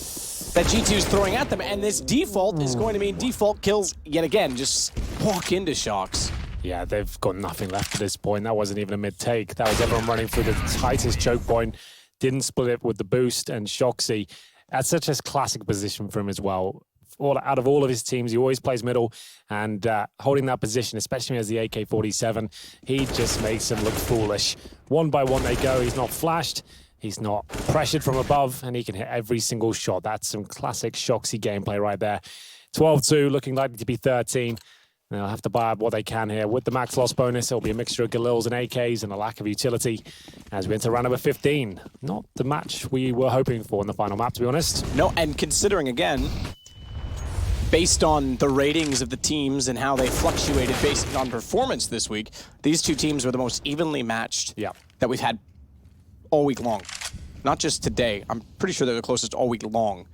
that G2 is throwing at them, and this default is going to mean default kills yet again. Just walk into Shocks. Yeah, they've got nothing left at this point. That wasn't even a mid-take. That was everyone running through the tightest choke point. Didn't split it with the boost, and Shoxy, that's such a classic position for him as well. Out of all of his teams, he always plays middle, and holding that position, especially as the AK-47, he just makes him look foolish. 1 by 1 they go. He's not flashed. He's not pressured from above, and he can hit every single shot. That's some classic Shoxy gameplay right there. 12-2, looking likely to be 13. They'll have to buy up what they can here. With the max loss bonus, it'll be a mixture of Galils and AKs and a lack of utility as we enter round number 15. Not the match we were hoping for in the final map, to be honest. No, and considering, again, based on the ratings of the teams and how they fluctuated based on performance this week, these 2 teams were the most evenly matched that we've had all week long. Not just today. I'm pretty sure they're the closest all week long.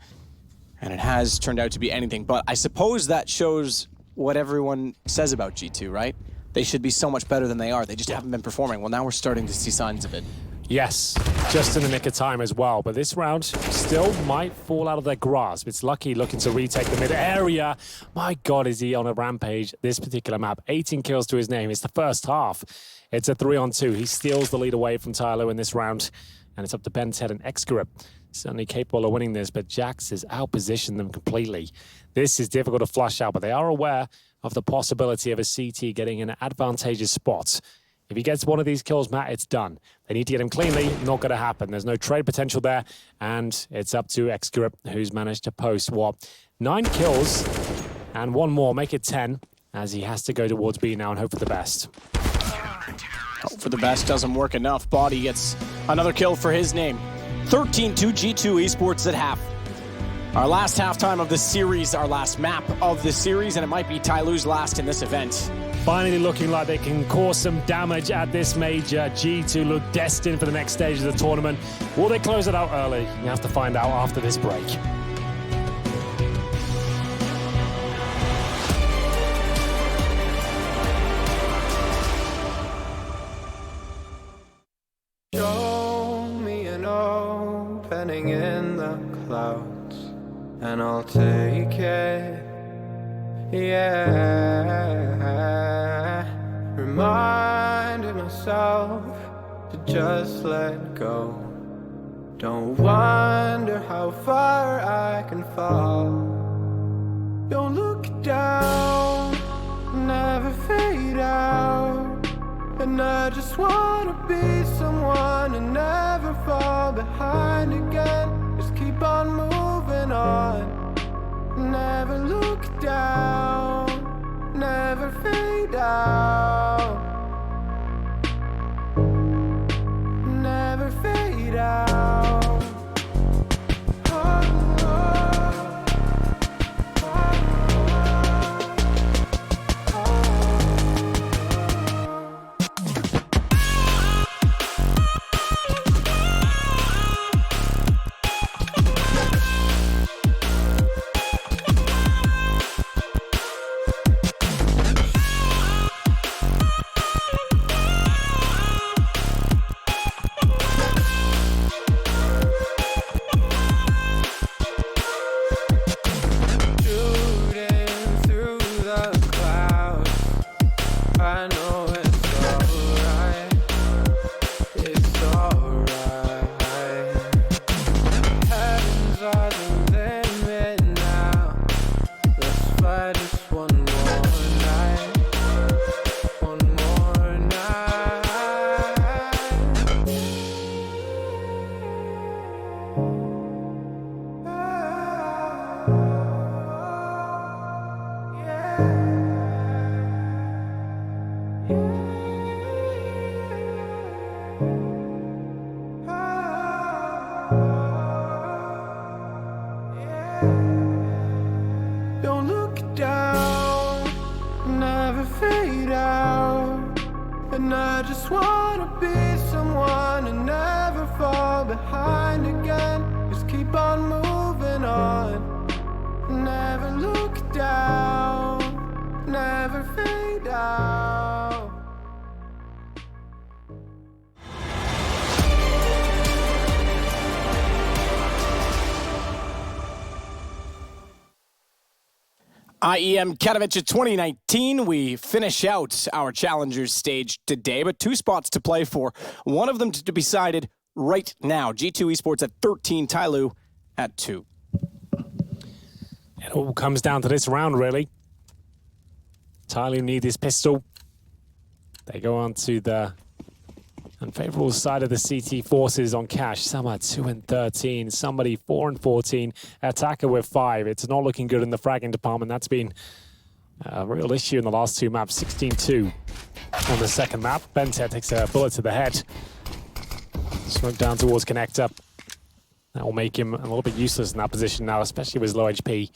And it has turned out to be anything but. I suppose that shows what everyone says about G2, right? They should be so much better than they are. They just haven't been performing. Well, now we're starting to see signs of it. Yes, just in the nick of time as well. But this round still might fall out of their grasp. It's Lucky looking to retake the mid area. My God, is he on a rampage this particular map. 18 kills to his name. It's the first half. It's a 3-on-2. He steals the lead away from TYLOO in this round. And it's up to Ben's head and Excurip. Certainly capable of winning this, but Jax has outpositioned them completely. This is difficult to flush out, but they are aware of the possibility of a CT getting an advantageous spot. If he gets one of these kills, Matt, it's done. They need to get him cleanly. Not going to happen. There's no trade potential there. And it's up to Xgrip, who's managed to post, 9 kills and one more. Make it 10, as he has to go towards B now and hope for the best. Hope for the best doesn't work enough. Body gets another kill for his name. 13-2 G2 Esports at half. Our last halftime of the series, our last map of the series, and it might be TYLOO's last in this event. Finally looking like they can cause some damage at this major. G2 look destined for the next stage of the tournament. Will they close it out early? You have to find out after this break. Show me an opening in the clouds, and I'll take it, yeah. Reminding myself to just let go. Don't wonder how far I can fall. Don't look down, never fade out. And I just wanna be someone and never fall behind again. Just keep on moving on. Never look down, never fade out. Never fade out. Don't look down, never fade out. And I just wanna be someone and never fall behind again. Just keep on moving on. Never look down, never fade out. IEM Katowice 2019, we finish out our Challengers stage today, but 2 spots to play for. One of them to be decided right now. G2 Esports at 13, TYLOO at 2. It all comes down to this round, really. TYLOO need this pistol. They go on to the unfavorable side of the CT forces on cash. Some are 2 and 13, somebody 4 and 14. Attacker with 5. It's not looking good in the fragging department. That's been a real issue in the last 2 maps. 16-2 on the second map. Bente takes a bullet to the head. Smoke down towards connector. That will make him a little bit useless in that position now, especially with his low HP,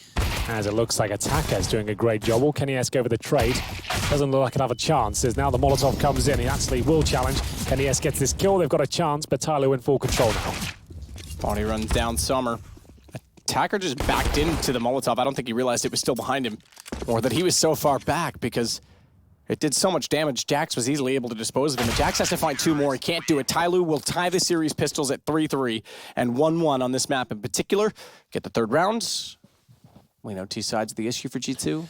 as it looks like Attacker is doing a great job. Will Kenny S go for the trade? Doesn't look like he'll have a chance, as now the Molotov comes in. He actually will challenge. Kenny S gets this kill. They've got a chance, but TYLOO in full control now. Body runs down Summer. Attacker just backed into the Molotov. I don't think he realized it was still behind him, or that he was so far back, because it did so much damage. Jax was easily able to dispose of him. And Jax has to find 2 more. He can't do it. TYLOO will tie the series pistols at 3-3 and 1-1 on this map in particular. Get the 3rd round. We know 2 sides of the issue for G2.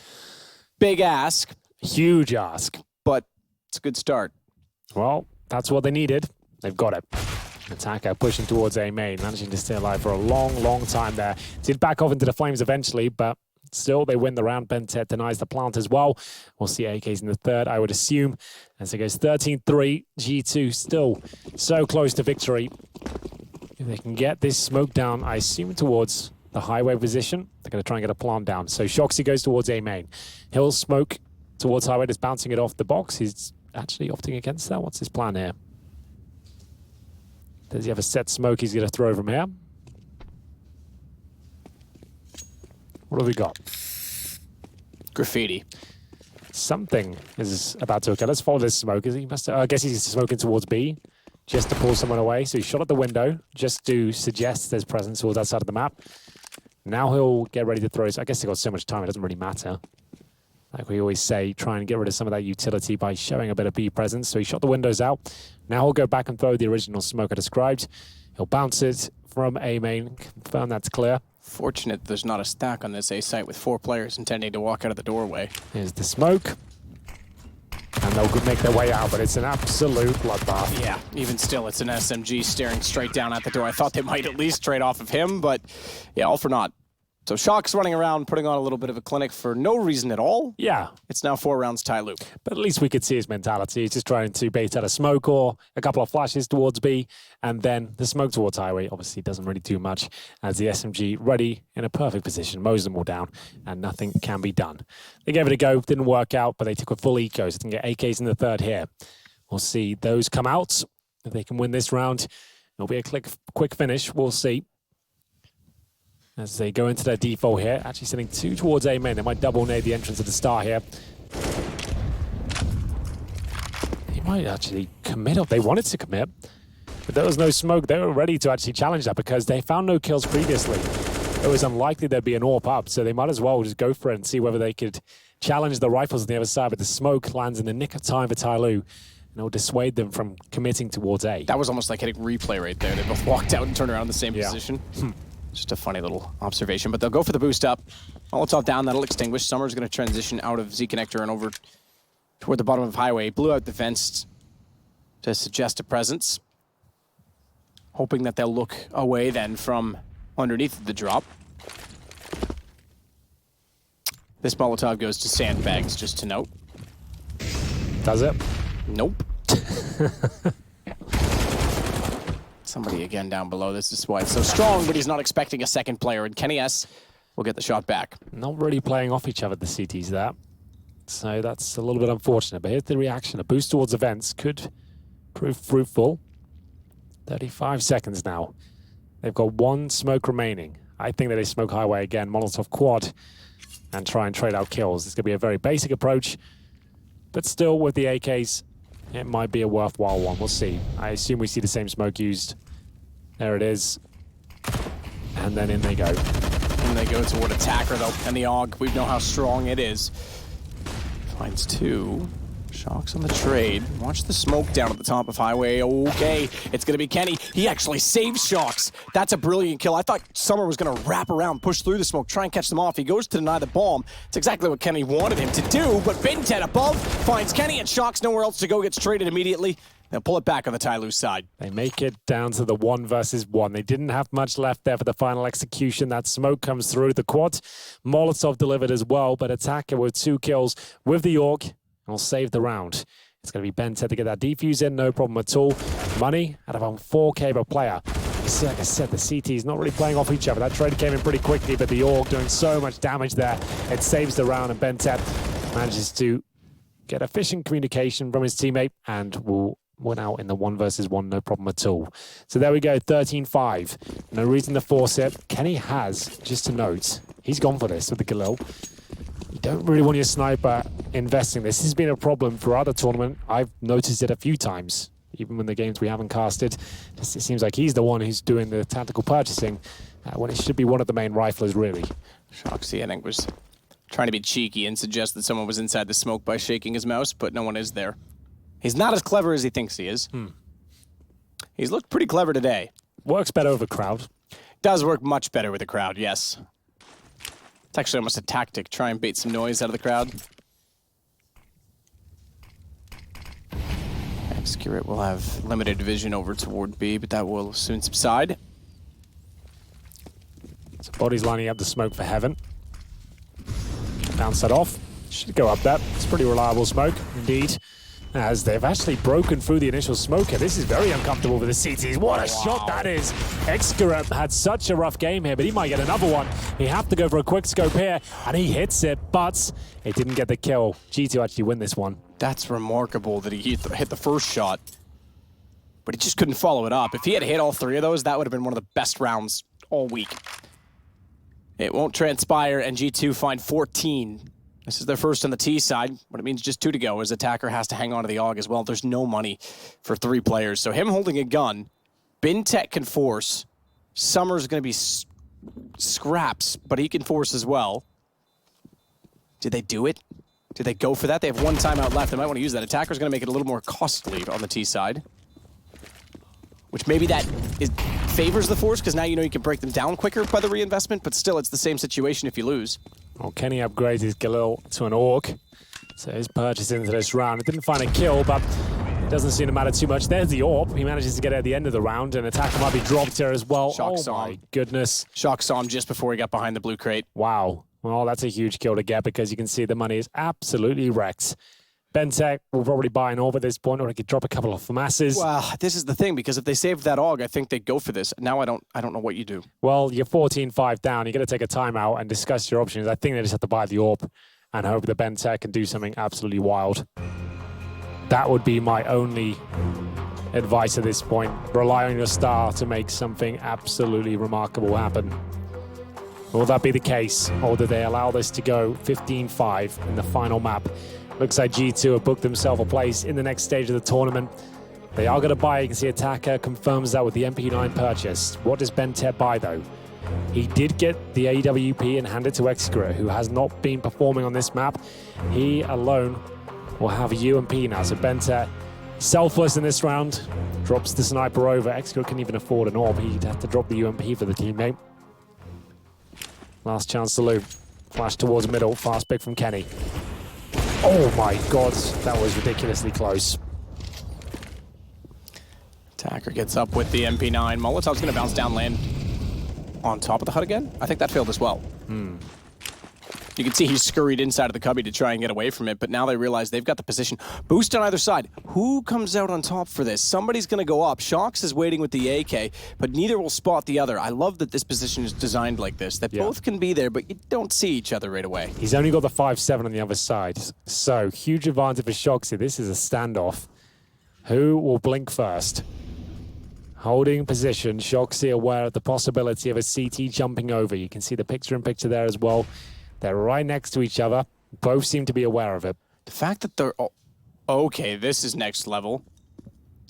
Big ask. Huge ask. But it's a good start. Well, that's what they needed. They've got it. Attacker pushing towards A main, managing to stay alive for a long, long time there. Did back off into the flames eventually, but Still, they win the round. Bentet denies the plant as well. We'll see AKs in the third, I would assume. As it goes 13-3, G2 still so close to victory. If they can get this smoke down, I assume towards the highway position, they're going to try and get a plant down. So Shoxy goes towards A main. He'll smoke towards highway, just bouncing it off the box. He's actually opting against that. What's his plan here? Does he have a set smoke he's going to throw from here? What have we got? Graffiti. Something is about to occur. Let's follow this smoke. He must. I guess he's smoking towards B, just to pull someone away. So he shot at the window, just to suggest there's presence towards that side of the map. Now he'll get ready to throw. I guess they've got so much time, it doesn't really matter. Like we always say, try and get rid of some of that utility by showing a bit of B presence. So he shot the windows out. Now he'll go back and throw the original smoke I described. He'll bounce it from A main, confirm that's clear. Fortunate there's not a stack on this A site with 4 players intending to walk out of the doorway. Here's the smoke. And they'll make their way out, but it's an absolute bloodbath. Yeah, even still, it's an SMG staring straight down at the door. I thought they might at least trade off of him, but yeah, all for naught. So Shock's running around, putting on a little bit of a clinic for no reason at all. Yeah. It's now 4 rounds TYLOO. But at least we could see his mentality. He's just trying to bait out a smoke or a couple of flashes towards B, and then the smoke towards highway obviously doesn't really do much as the SMG ready in a perfect position, mows them all down, and nothing can be done. They gave it a go, didn't work out, but they took a full eco, so they can get AKs in the third here. We'll see those come out. If they can win this round, it'll be a quick finish. We'll see. As they go into their default here, actually sending 2 towards A main. They might double nade the entrance of the star here. He might actually commit up. They wanted to commit, but there was no smoke. They were ready to actually challenge that because they found no kills previously. It was unlikely there'd be an AWP up, so they might as well just go for it and see whether they could challenge the rifles on the other side. But the smoke lands in the nick of time for TYLOO, and it'll dissuade them from committing towards A. That was almost like hitting replay right there. They both walked out and turned around in the same position. Just a funny little observation, but they'll go for the boost up. Molotov down, that'll extinguish. Summer's going to transition out of Z connector and over toward the bottom of highway. Blew out the vents to suggest a presence. Hoping that they'll look away then from underneath the drop. This Molotov goes to sandbags, just to note. Does it? Nope. Somebody again down below. This is why it's so strong, but he's not expecting a second player, and Kenny S will get the shot back. Not really playing off each other, the CTs there. So that's a little bit unfortunate, but here's the reaction. A boost towards events could prove fruitful. 35 seconds now. They've got 1 smoke remaining. I think that they smoke highway again, Molotov quad, and try and trade out kills. It's going to be a very basic approach, but still with the AKs, it might be a worthwhile one. We'll see. I assume we see the same smoke used. There it is. And then in they go. And they go toward attacker though. And the AUG, we know how strong it is. Finds 2. Shocks on the trade. Watch the smoke down at the top of highway. Okay, it's going to be Kenny. He actually saves Shocks. That's a brilliant kill. I thought Summer was going to wrap around, push through the smoke, try and catch them off. He goes to deny the bomb. It's exactly what Kenny wanted him to do, but Bintet above finds Kenny, and Shocks nowhere else to go, gets traded immediately. They'll pull it back on the TYLOO side. They make it down to the 1 versus 1. They didn't have much left there for the final execution. That smoke comes through the quad. Molotov delivered as well, but Attacker with 2 kills with the AUG. Will save the round. It's going to be Bentet to get that defuse in, no problem at all. Money at about 4K per player. Like I said, the CT is not really playing off each other. That trade came in pretty quickly, but the AUG doing so much damage there. It saves the round, and Bentet manages to get efficient communication from his teammate and will win out in the 1 versus 1, no problem at all. So there we go, 13-5. No reason to force it. Kenny has, just to note, he's gone for this with the Galil. You don't really want your sniper investing this. This has been a problem throughout the tournament. I've noticed it a few times, even when the games we haven't casted. It seems like he's the one who's doing the tactical purchasing when it should be one of the main riflers, really. Shoxy, I think, was trying to be cheeky and suggest that someone was inside the smoke by shaking his mouse, but no one is there. He's not as clever as he thinks he is. He's looked pretty clever today. Works better with a crowd. Does work much better with a crowd, yes. It's actually almost a tactic. Try and bait some noise out of the crowd. Obscurate will have limited vision over toward B, but that will soon subside. So Body's lining up the smoke for Heaven. Bounce that off. Should go up there. It's pretty reliable smoke, indeed. As they've actually broken through the initial smoke here. This is very uncomfortable for the CTs. What a shot that is. Excurrent had such a rough game here, but he might get another one. He have to go for a quick scope here, and he hits it, but it didn't get the kill. G2 actually win this one. That's remarkable that he hit the first shot, but he just couldn't follow it up. If he had hit all 3 of those, that would have been one of the best rounds all week. It won't transpire, and G2 find 14. This is their first on the T side, but it means just 2 to go, as Attacker has to hang on to the AUG as well. There's no money for 3 players. So him holding a gun, Bintech can force. Summer's going to be scraps, but he can force as well. Did they do it? Did they go for that? They have 1 timeout left. They might want to use that. Attacker's going to make it a little more costly on the T side, which maybe that favors the Force, because now you know you can break them down quicker by the reinvestment, but still it's the same situation if you lose. Well, Kenny upgrades his Galil to an AUG, so his purchase into this round. It didn't find a kill, but it doesn't seem to matter too much. There's the AWP. He manages to get it at the end of the round, and Attacker might be dropped here as well. Shock oh saw my him. goodness. Shock saw him just before he got behind the blue crate. Wow. Well, that's a huge kill to get, because you can see the money is absolutely wrecked. Bentech will probably buy an AWP at this point, or he could drop a couple of FAMASs. Well, this is the thing, because if they saved that AUG, I think they'd go for this. Now I don't know what you do. Well, you're 14-5 down. You're going to take a timeout and discuss your options. I think they just have to buy the AWP and hope that Bentech can do something absolutely wild. That would be my only advice at this point. Rely on your star to make something absolutely remarkable happen. Will that be the case, or do they allow this to go 15-5 in the final map? Looks like G2 have booked themselves a place in the next stage of the tournament. They are going to buy. You can see Attacker confirms that with the MP9 purchase. What does Bentech buy, though? He did get the AWP and hand it to Excura, who has not been performing on this map. He alone will have a UMP now. So Bentech, selfless in this round, drops the sniper over. Excura couldn't even afford an AWP. He'd have to drop the UMP for the teammate. Last chance to loot. Flash towards middle. Fast pick from Kenny. Oh my god, that was ridiculously close. Attacker gets up with the MP9. Molotov's going to bounce down, land on top of the hut again. I think that failed as well. You can see he scurried inside of the cubby to try and get away from it, but now they realize they've got the position. Boost on either side. Who comes out on top for this? Somebody's going to go up. Shox is waiting with the AK, but neither will spot the other. I love that this position is designed like this, that both can be there, but you don't see each other right away. He's only got the 5-7 on the other side, so huge advantage for Shoxy. This is a standoff. Who will blink first? Holding position, Shoxy aware of the possibility of a CT jumping over. You can see the picture-in-picture there as well. They're right next to each other. Both seem to be aware of it. The fact that they're... okay, this is next level.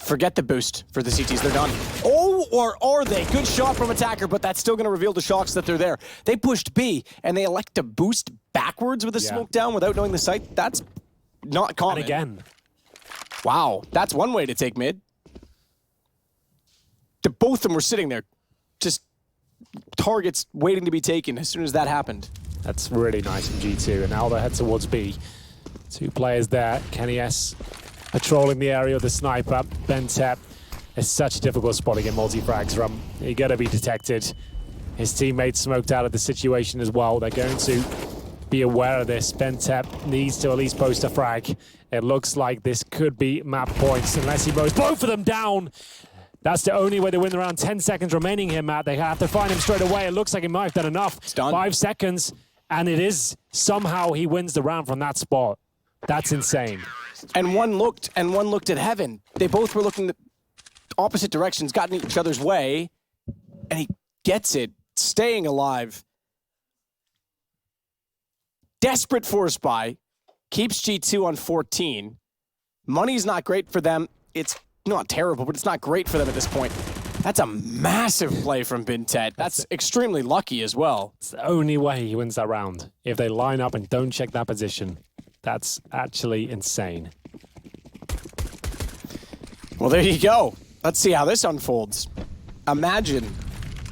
Forget the boost for the CTs. They're done. Oh, or are they? Good shot from Attacker, but that's still going to reveal to Shox that they're there. They pushed B, and they elect to boost backwards with a smoke down without knowing the site. That's not common. And again. Wow, that's one way to take mid. Both of them were sitting there, just targets waiting to be taken as soon as that happened. That's really nice from G2, and now they head towards B. 2 players there. Kenny S patrolling the area with the sniper. Bentech is such a difficult spot to get multi-frags from. You're going to be detected. His teammates smoked out of the situation as well. They're going to be aware of this. Bentech needs to at least post a frag. It looks like this could be map points unless he mows both of them down. That's the only way to win the round. 10 seconds remaining here, Matt. They have to find him straight away. It looks like he might have done enough. It's done. 5 seconds, and it is somehow he wins the round from that spot. That's insane. And one looked at heaven. They both were looking the opposite directions, got in each other's way, and he gets it, staying alive. Desperate force buy, keeps G2 on 14. Money's not great for them. It's not terrible, but it's not great for them at this point. That's a massive play from Bintech. That's extremely lucky as well. It's the only way he wins that round. If they line up and don't check that position, that's actually insane. Well, there you go. Let's see how this unfolds. Imagine.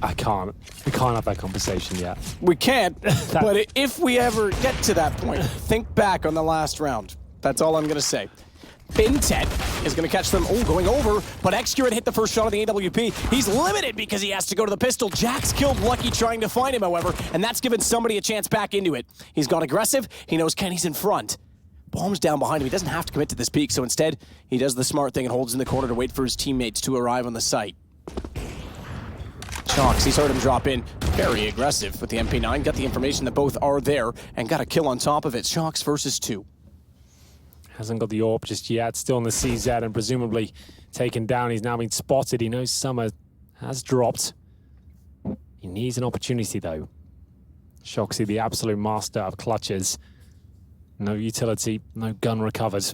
We can't have that conversation yet. We can't, but if we ever get to that point, think back on the last round. That's all I'm going to say. Bintet is going to catch them. Oh, going over, but Xcurate hit the first shot of the AWP. He's limited because he has to go to the pistol. Jack's killed Lucky trying to find him, however, and that's given somebody a chance back into it. He's gone aggressive. He knows Kenny's in front. Bomb's down behind him. He doesn't have to commit to this peak, so instead, he does the smart thing and holds in the corner to wait for his teammates to arrive on the site. Chalks, he's heard him drop in. Very aggressive with the MP9. Got the information that both are there and got a kill on top of it. Chalks versus 2. Hasn't got the AWP just yet. Still in the CZ and presumably taken down. He's now been spotted. He knows Summer has dropped. He needs an opportunity, though. Shoxy, the absolute master of clutches. No utility, no gun recovered.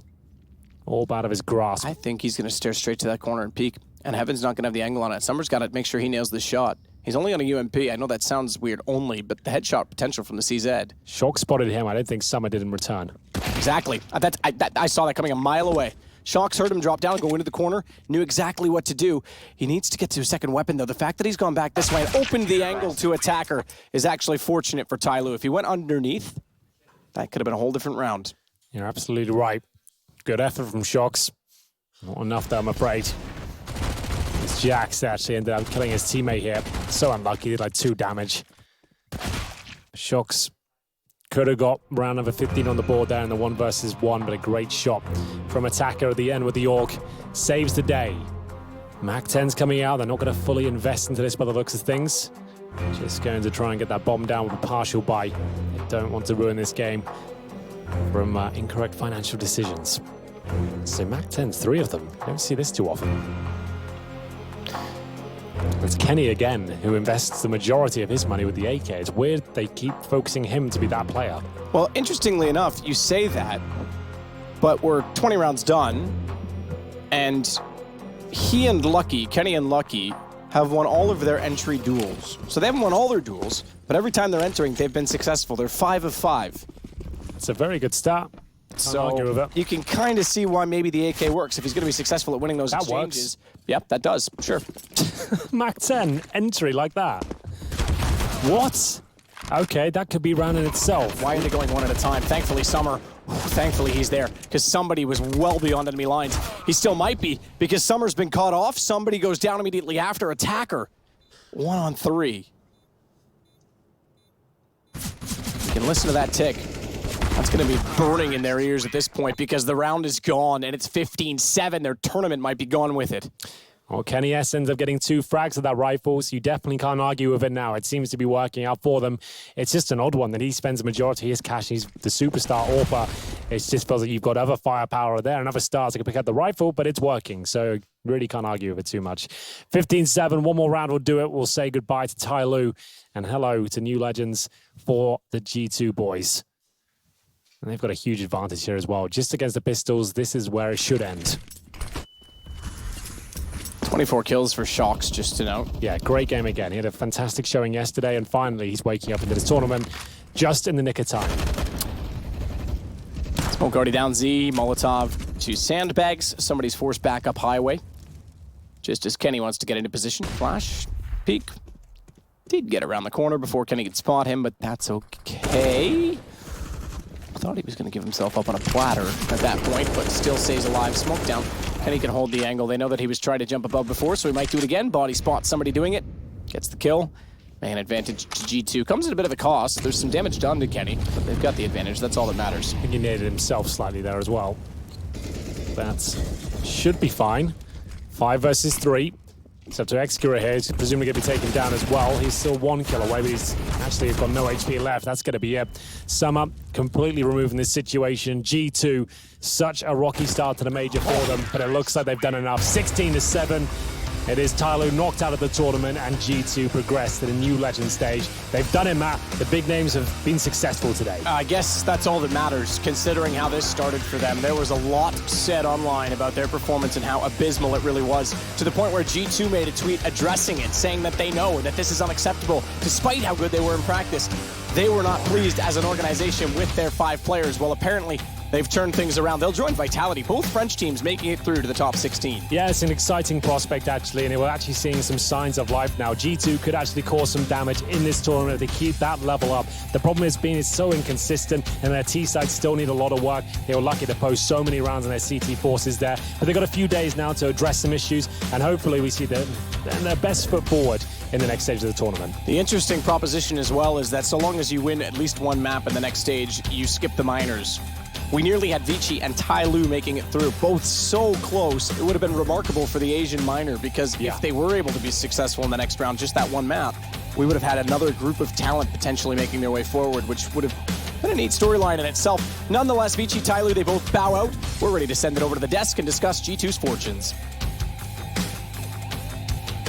All out of his grasp. I think he's going to stare straight to that corner and peek. And Heaven's not going to have the angle on it. Summer's got to make sure he nails the shot. He's only on a UMP. I know that sounds weird only, but the headshot potential from the CZ. Shock spotted him. I don't think Summer did in return. Exactly. I saw that coming a mile away. Shox heard him drop down, go into the corner, knew exactly what to do. He needs to get to a second weapon, though. The fact that he's gone back this way and opened the angle to attacker is actually fortunate for TYLOO. If he went underneath, that could have been a whole different round. You're absolutely right. Good effort from Shox. Not enough, though, I'm afraid. It's Jax that actually ended up killing his teammate here. So unlucky, did like 2 damage. Shox could have got round number 15 on the board there in the 1 versus 1, but a great shot from attacker at the end with the AWP. Saves the day. Mac 10's coming out. They're not going to fully invest into this by the looks of things. Just going to try and get that bomb down with a partial buy. They don't want to ruin this game from incorrect financial decisions. So Mac 10's 3 of them. You don't see this too often. It's Kenny again, who invests the majority of his money with the AK. It's weird they keep focusing him to be that player. Well, interestingly enough, you say that, but we're 20 rounds done, and he and Lucky, Kenny and Lucky, have won all of their entry duels. So they haven't won all their duels, but every time they're entering, they've been successful. They're 5 of 5. It's a very good start. So you can kind of see why maybe the AK works. If he's going to be successful at winning those exchanges. Works. Yep, that does. Sure. Mac 10 entry like that. What? Okay, that could be round in itself. Why are they going one at a time? Thankfully, Summer, thankfully he's there, because somebody was well beyond enemy lines. He still might be, because Summer's been caught off. Somebody goes down immediately after. Attacker. 1 on 3. You can listen to that tick. That's going to be burning in their ears at this point because the round is gone and it's 15-7. Their tournament might be gone with it. Well, Kenny S ends up getting 2 frags of that rifle, so you definitely can't argue with it now. It seems to be working out for them. It's just an odd one that he spends the majority of his cash. He's the superstar AWPer. It just feels like you've got other firepower there and other stars that can pick up the rifle, but it's working, so really can't argue with it too much. 15-7, 1 more round will do it. We'll say goodbye to TYLOO and hello to new legends for the G2 boys. And they've got a huge advantage here as well. Just against the pistols, this is where it should end. 24 kills for Shox, just to note. Yeah, great game again. He had a fantastic showing yesterday, and finally he's waking up into this tournament just in the nick of time. Smoke already down Z, Molotov to sandbags. Somebody's forced back up highway. Just as Kenny wants to get into position. Flash, peek. Did get around the corner before Kenny could spot him, but that's okay. Thought he was going to give himself up on a platter at that point, but still stays alive. Smoke down. Kenny can hold the angle. They know that he was trying to jump above before, so he might do it again. Body spots somebody doing it. Gets the kill. Man advantage to G2. Comes at a bit of a cost. There's some damage done to Kenny, but they've got the advantage. That's all that matters. I think he needed himself slightly there as well. That should be fine. 5 versus 3. It's up to Xcurate here. He's presumably going to be taken down as well. He's still 1 kill away, but he's actually got no HP left. That's going to be it. Summer completely removing this situation. G2, such a rocky start to the major for them, but it looks like they've done enough. 16-7. It is TYLOO knocked out of the tournament, and G2 progressed to the new legend stage. They've done it, Matt. The big names have been successful today. I guess that's all that matters, considering how this started for them. There was a lot said online about their performance and how abysmal it really was, to the point where G2 made a tweet addressing it, saying that they know that this is unacceptable, despite how good they were in practice. They were not pleased as an organization with their 5 players. Well, apparently, they've turned things around. They'll join Vitality, both French teams making it through to the top 16. Yeah, it's an exciting prospect, actually, and we're actually seeing some signs of life now. G2 could actually cause some damage in this tournament if they keep that level up. The problem has been it's so inconsistent, and their T-side still need a lot of work. They were lucky to post so many rounds on their CT forces there, but they've got a few days now to address some issues, and hopefully we see their best foot forward in the next stage of the tournament. The interesting proposition as well is that so long as you win at least one map in the next stage, you skip the minors. We nearly had Vici and TYLOO making it through, both so close. It would have been remarkable for the Asian minor, because if they were able to be successful in the next round, just that one map, we would have had another group of talent potentially making their way forward, which would have been a neat storyline in itself. Nonetheless, Vici, TYLOO, they both bow out. We're ready to send it over to the desk and discuss G2's fortunes.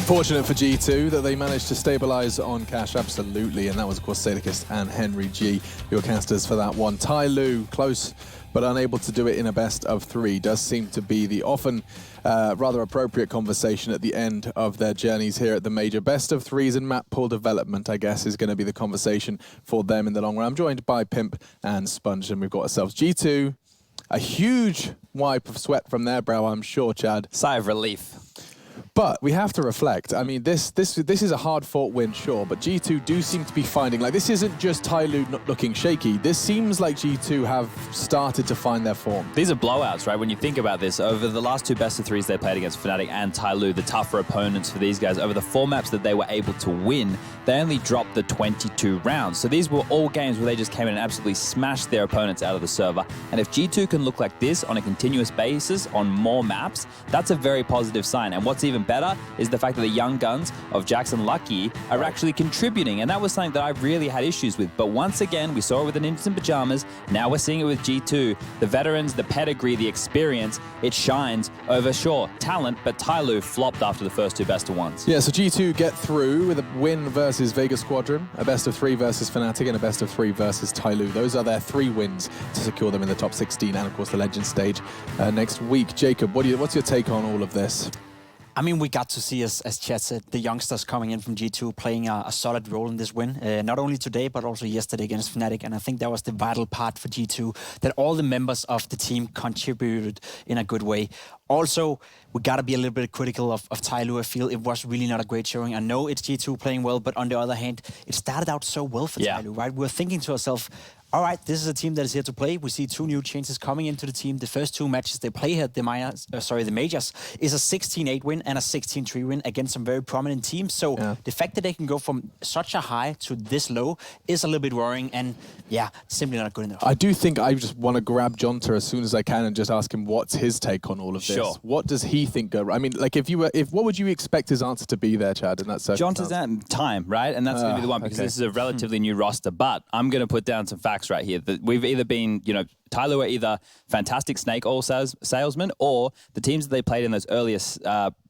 Fortunate for G2 that they managed to stabilize on cash, absolutely, and that was, of course, Sadakist and Henry G, your casters for that one. TYLOO, close but unable to do it in a best of three, does seem to be the often rather appropriate conversation at the end of their journeys here at the major. Best of threes and map pool development, I guess, is going to be the conversation for them in the long run. I'm joined by Pimp and Sponge, and we've got ourselves G2. A huge wipe of sweat from their brow, I'm sure, Chad. Sigh of relief. But we have to reflect. I mean, this is a hard-fought win, sure, but G2 do seem to be finding, like, this isn't just TYLOO not looking shaky. This seems like G2 have started to find their form. These are blowouts, right? When you think about this, over the last two best of threes they played against Fnatic and TYLOO, the tougher opponents for these guys, over the 4 maps that they were able to win, they only dropped the 22 rounds. So these were all games where they just came in and absolutely smashed their opponents out of the server. And if G2 can look like this on a continuous basis on more maps, that's a very positive sign. And what's even better is the fact that the young guns of Jackson Lucky are actually contributing, and that was something that I really had issues with. But once again, we saw it with the Ninjas in Pajamas, now we're seeing it with G2. The veterans, the pedigree, the experience, it shines over, sure, talent, but TYLOO flopped after the first 2 best of ones. Yeah, so G2 get through with a win versus Vega Squadron, a best of 3 versus Fnatic, and a best of 3 versus TYLOO. Those are their 3 wins to secure them in the top 16 and, of course, the Legend stage next week. Jacob, what's your take on all of this? I mean, we got to see, as Chad said, the youngsters coming in from G2 playing a solid role in this win. Not only today, but also yesterday against Fnatic. And I think that was the vital part for G2, that all the members of the team contributed in a good way. Also, we got to be a little bit critical of TYLOO. I feel it was really not a great showing. I know it's G2 playing well, but on the other hand, it started out so well for TYLOO, right? We were thinking to ourselves, all right, this is a team that is here to play. We see 2 new changes coming into the team. The first 2 matches they play here at the majors is a 16-8 win and a 16-3 win against some very prominent teams. So the fact that they can go from such a high to this low is a little bit worrying, and yeah, simply not good enough. I do think I just want to grab Jonta as soon as I can and just ask him what's his take on all of this. Sure. What does he think? I mean, like, what would you expect his answer to be there, Chad, in that circumstance? Jonta's time, right? And that's going to be the one, because this is a relatively new roster. But I'm going to put down some facts right here. That we've either been, TYLOO are either fantastic snake oil salesmen, or the teams that they played in those earliest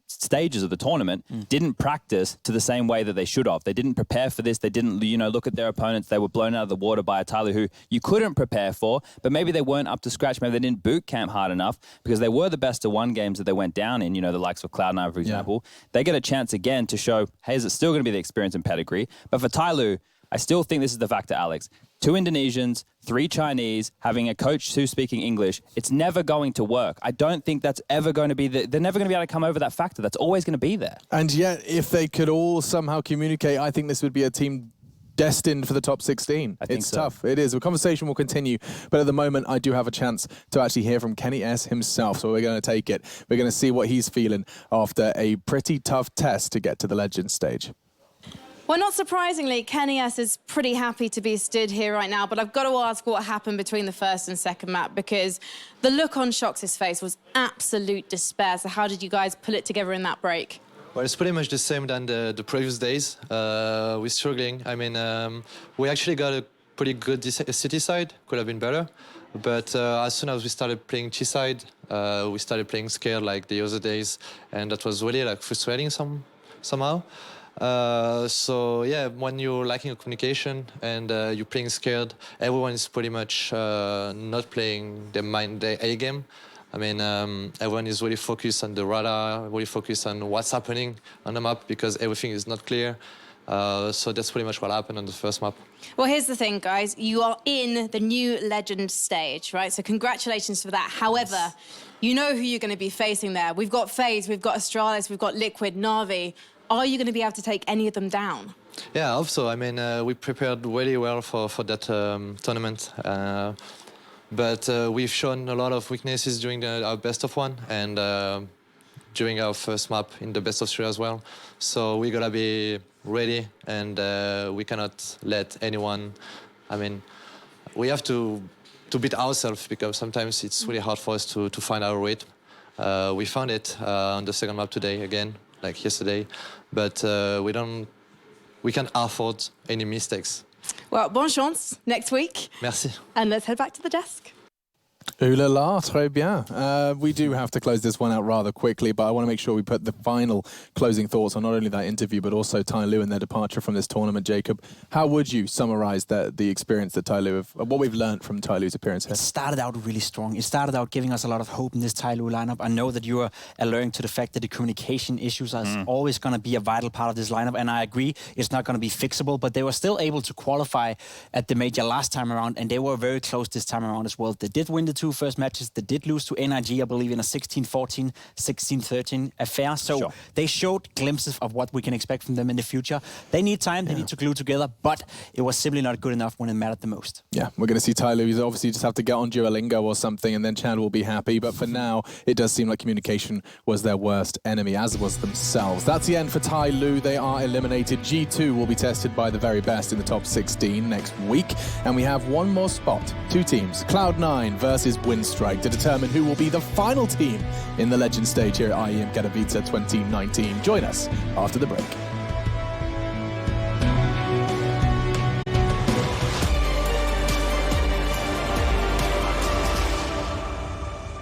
stages of the tournament didn't practice to the same way that they should have. They didn't prepare for this. They didn't, look at their opponents. They were blown out of the water by a TYLOO who you couldn't prepare for, but maybe they weren't up to scratch. Maybe they didn't boot camp hard enough, because they were the best of 1 games that they went down in, the likes of Cloud9, for example. They get a chance again to show, hey, is it still going to be the experience and pedigree? But for TYLOO, I still think this is the factor, Alex. 2 Indonesians, 3 Chinese, having a coach who's speaking English, it's never going to work. I don't think that's ever going to be they're never going to be able to come over that factor. That's always going to be there. And yet, if they could all somehow communicate, I think this would be a team destined for the top 16. It's tough. It is. The conversation will continue. But at the moment, I do have a chance to actually hear from Kenny S himself. So we're going to take it. We're going to see what he's feeling after a pretty tough test to get to the Legend stage. Well, not surprisingly, Kenny S is pretty happy to be stood here right now, but I've got to ask what happened between the first and second map, because the look on Shox' face was absolute despair. So how did you guys pull it together in that break? Well, it's pretty much the same than the previous days. We're struggling. I mean, we actually got a pretty good city side, could have been better. But as soon as we started playing Chi side, we started playing scared like the other days, and that was really like frustrating somehow. So yeah, when you're lacking a communication and you're playing scared, everyone is pretty much not playing their A game. I mean, everyone is really focused on the radar, really focused on what's happening on the map, because everything is not clear. So that's pretty much what happened on the first map. Well, here's the thing, guys. You are in the new Legend stage, right? So congratulations for that. However, you know who you're going to be facing there. We've got FaZe, we've got Astralis, we've got Liquid, Na'Vi. Are you going to be able to take any of them down? Yeah, I hope so. I mean, we prepared really well for that tournament. But we've shown a lot of weaknesses during our best of one and during our first map in the best of three as well. So we gotta be ready, and we cannot let anyone. I mean, we have to beat ourselves, because sometimes it's really hard for us to find our rhythm. We found it on the second map today again, like yesterday, but we can't afford any mistakes. Well, bonne chance next week. Merci. And let's head back to the desk. Ooh la la, très bien. We do have to close this one out rather quickly, but I want to make sure we put the final closing thoughts on not only that interview, but also TYLOO and their departure from this tournament. Jacob, how would you summarize the experience that TYLOO, what we've learned from TYLOO's appearance here? It started out really strong. It started out giving us a lot of hope in this TYLOO lineup. I know that you are alerting to the fact that the communication issues are always going to be a vital part of this lineup, and I agree it's not going to be fixable, but they were still able to qualify at the major last time around, and they were very close this time around as well. They did win the two first matches. They did lose to NIG, I believe, in a 16-14, 16-13 affair. So they showed glimpses of what we can expect from them in the future. They need time, they need to glue together, but it was simply not good enough when it mattered the most. Yeah, we're going to see TYLOO. He's obviously just have to get on Duolingo or something, and then Chad will be happy. But for now, it does seem like communication was their worst enemy, as was themselves. That's the end for TYLOO. They are eliminated. G2 will be tested by the very best in the top 16 next week. And we have one more spot. Two teams, Cloud9 versus Winstrike, to determine who will be the final team in the Legend stage here at IEM Katowice 2019. Join us after the break.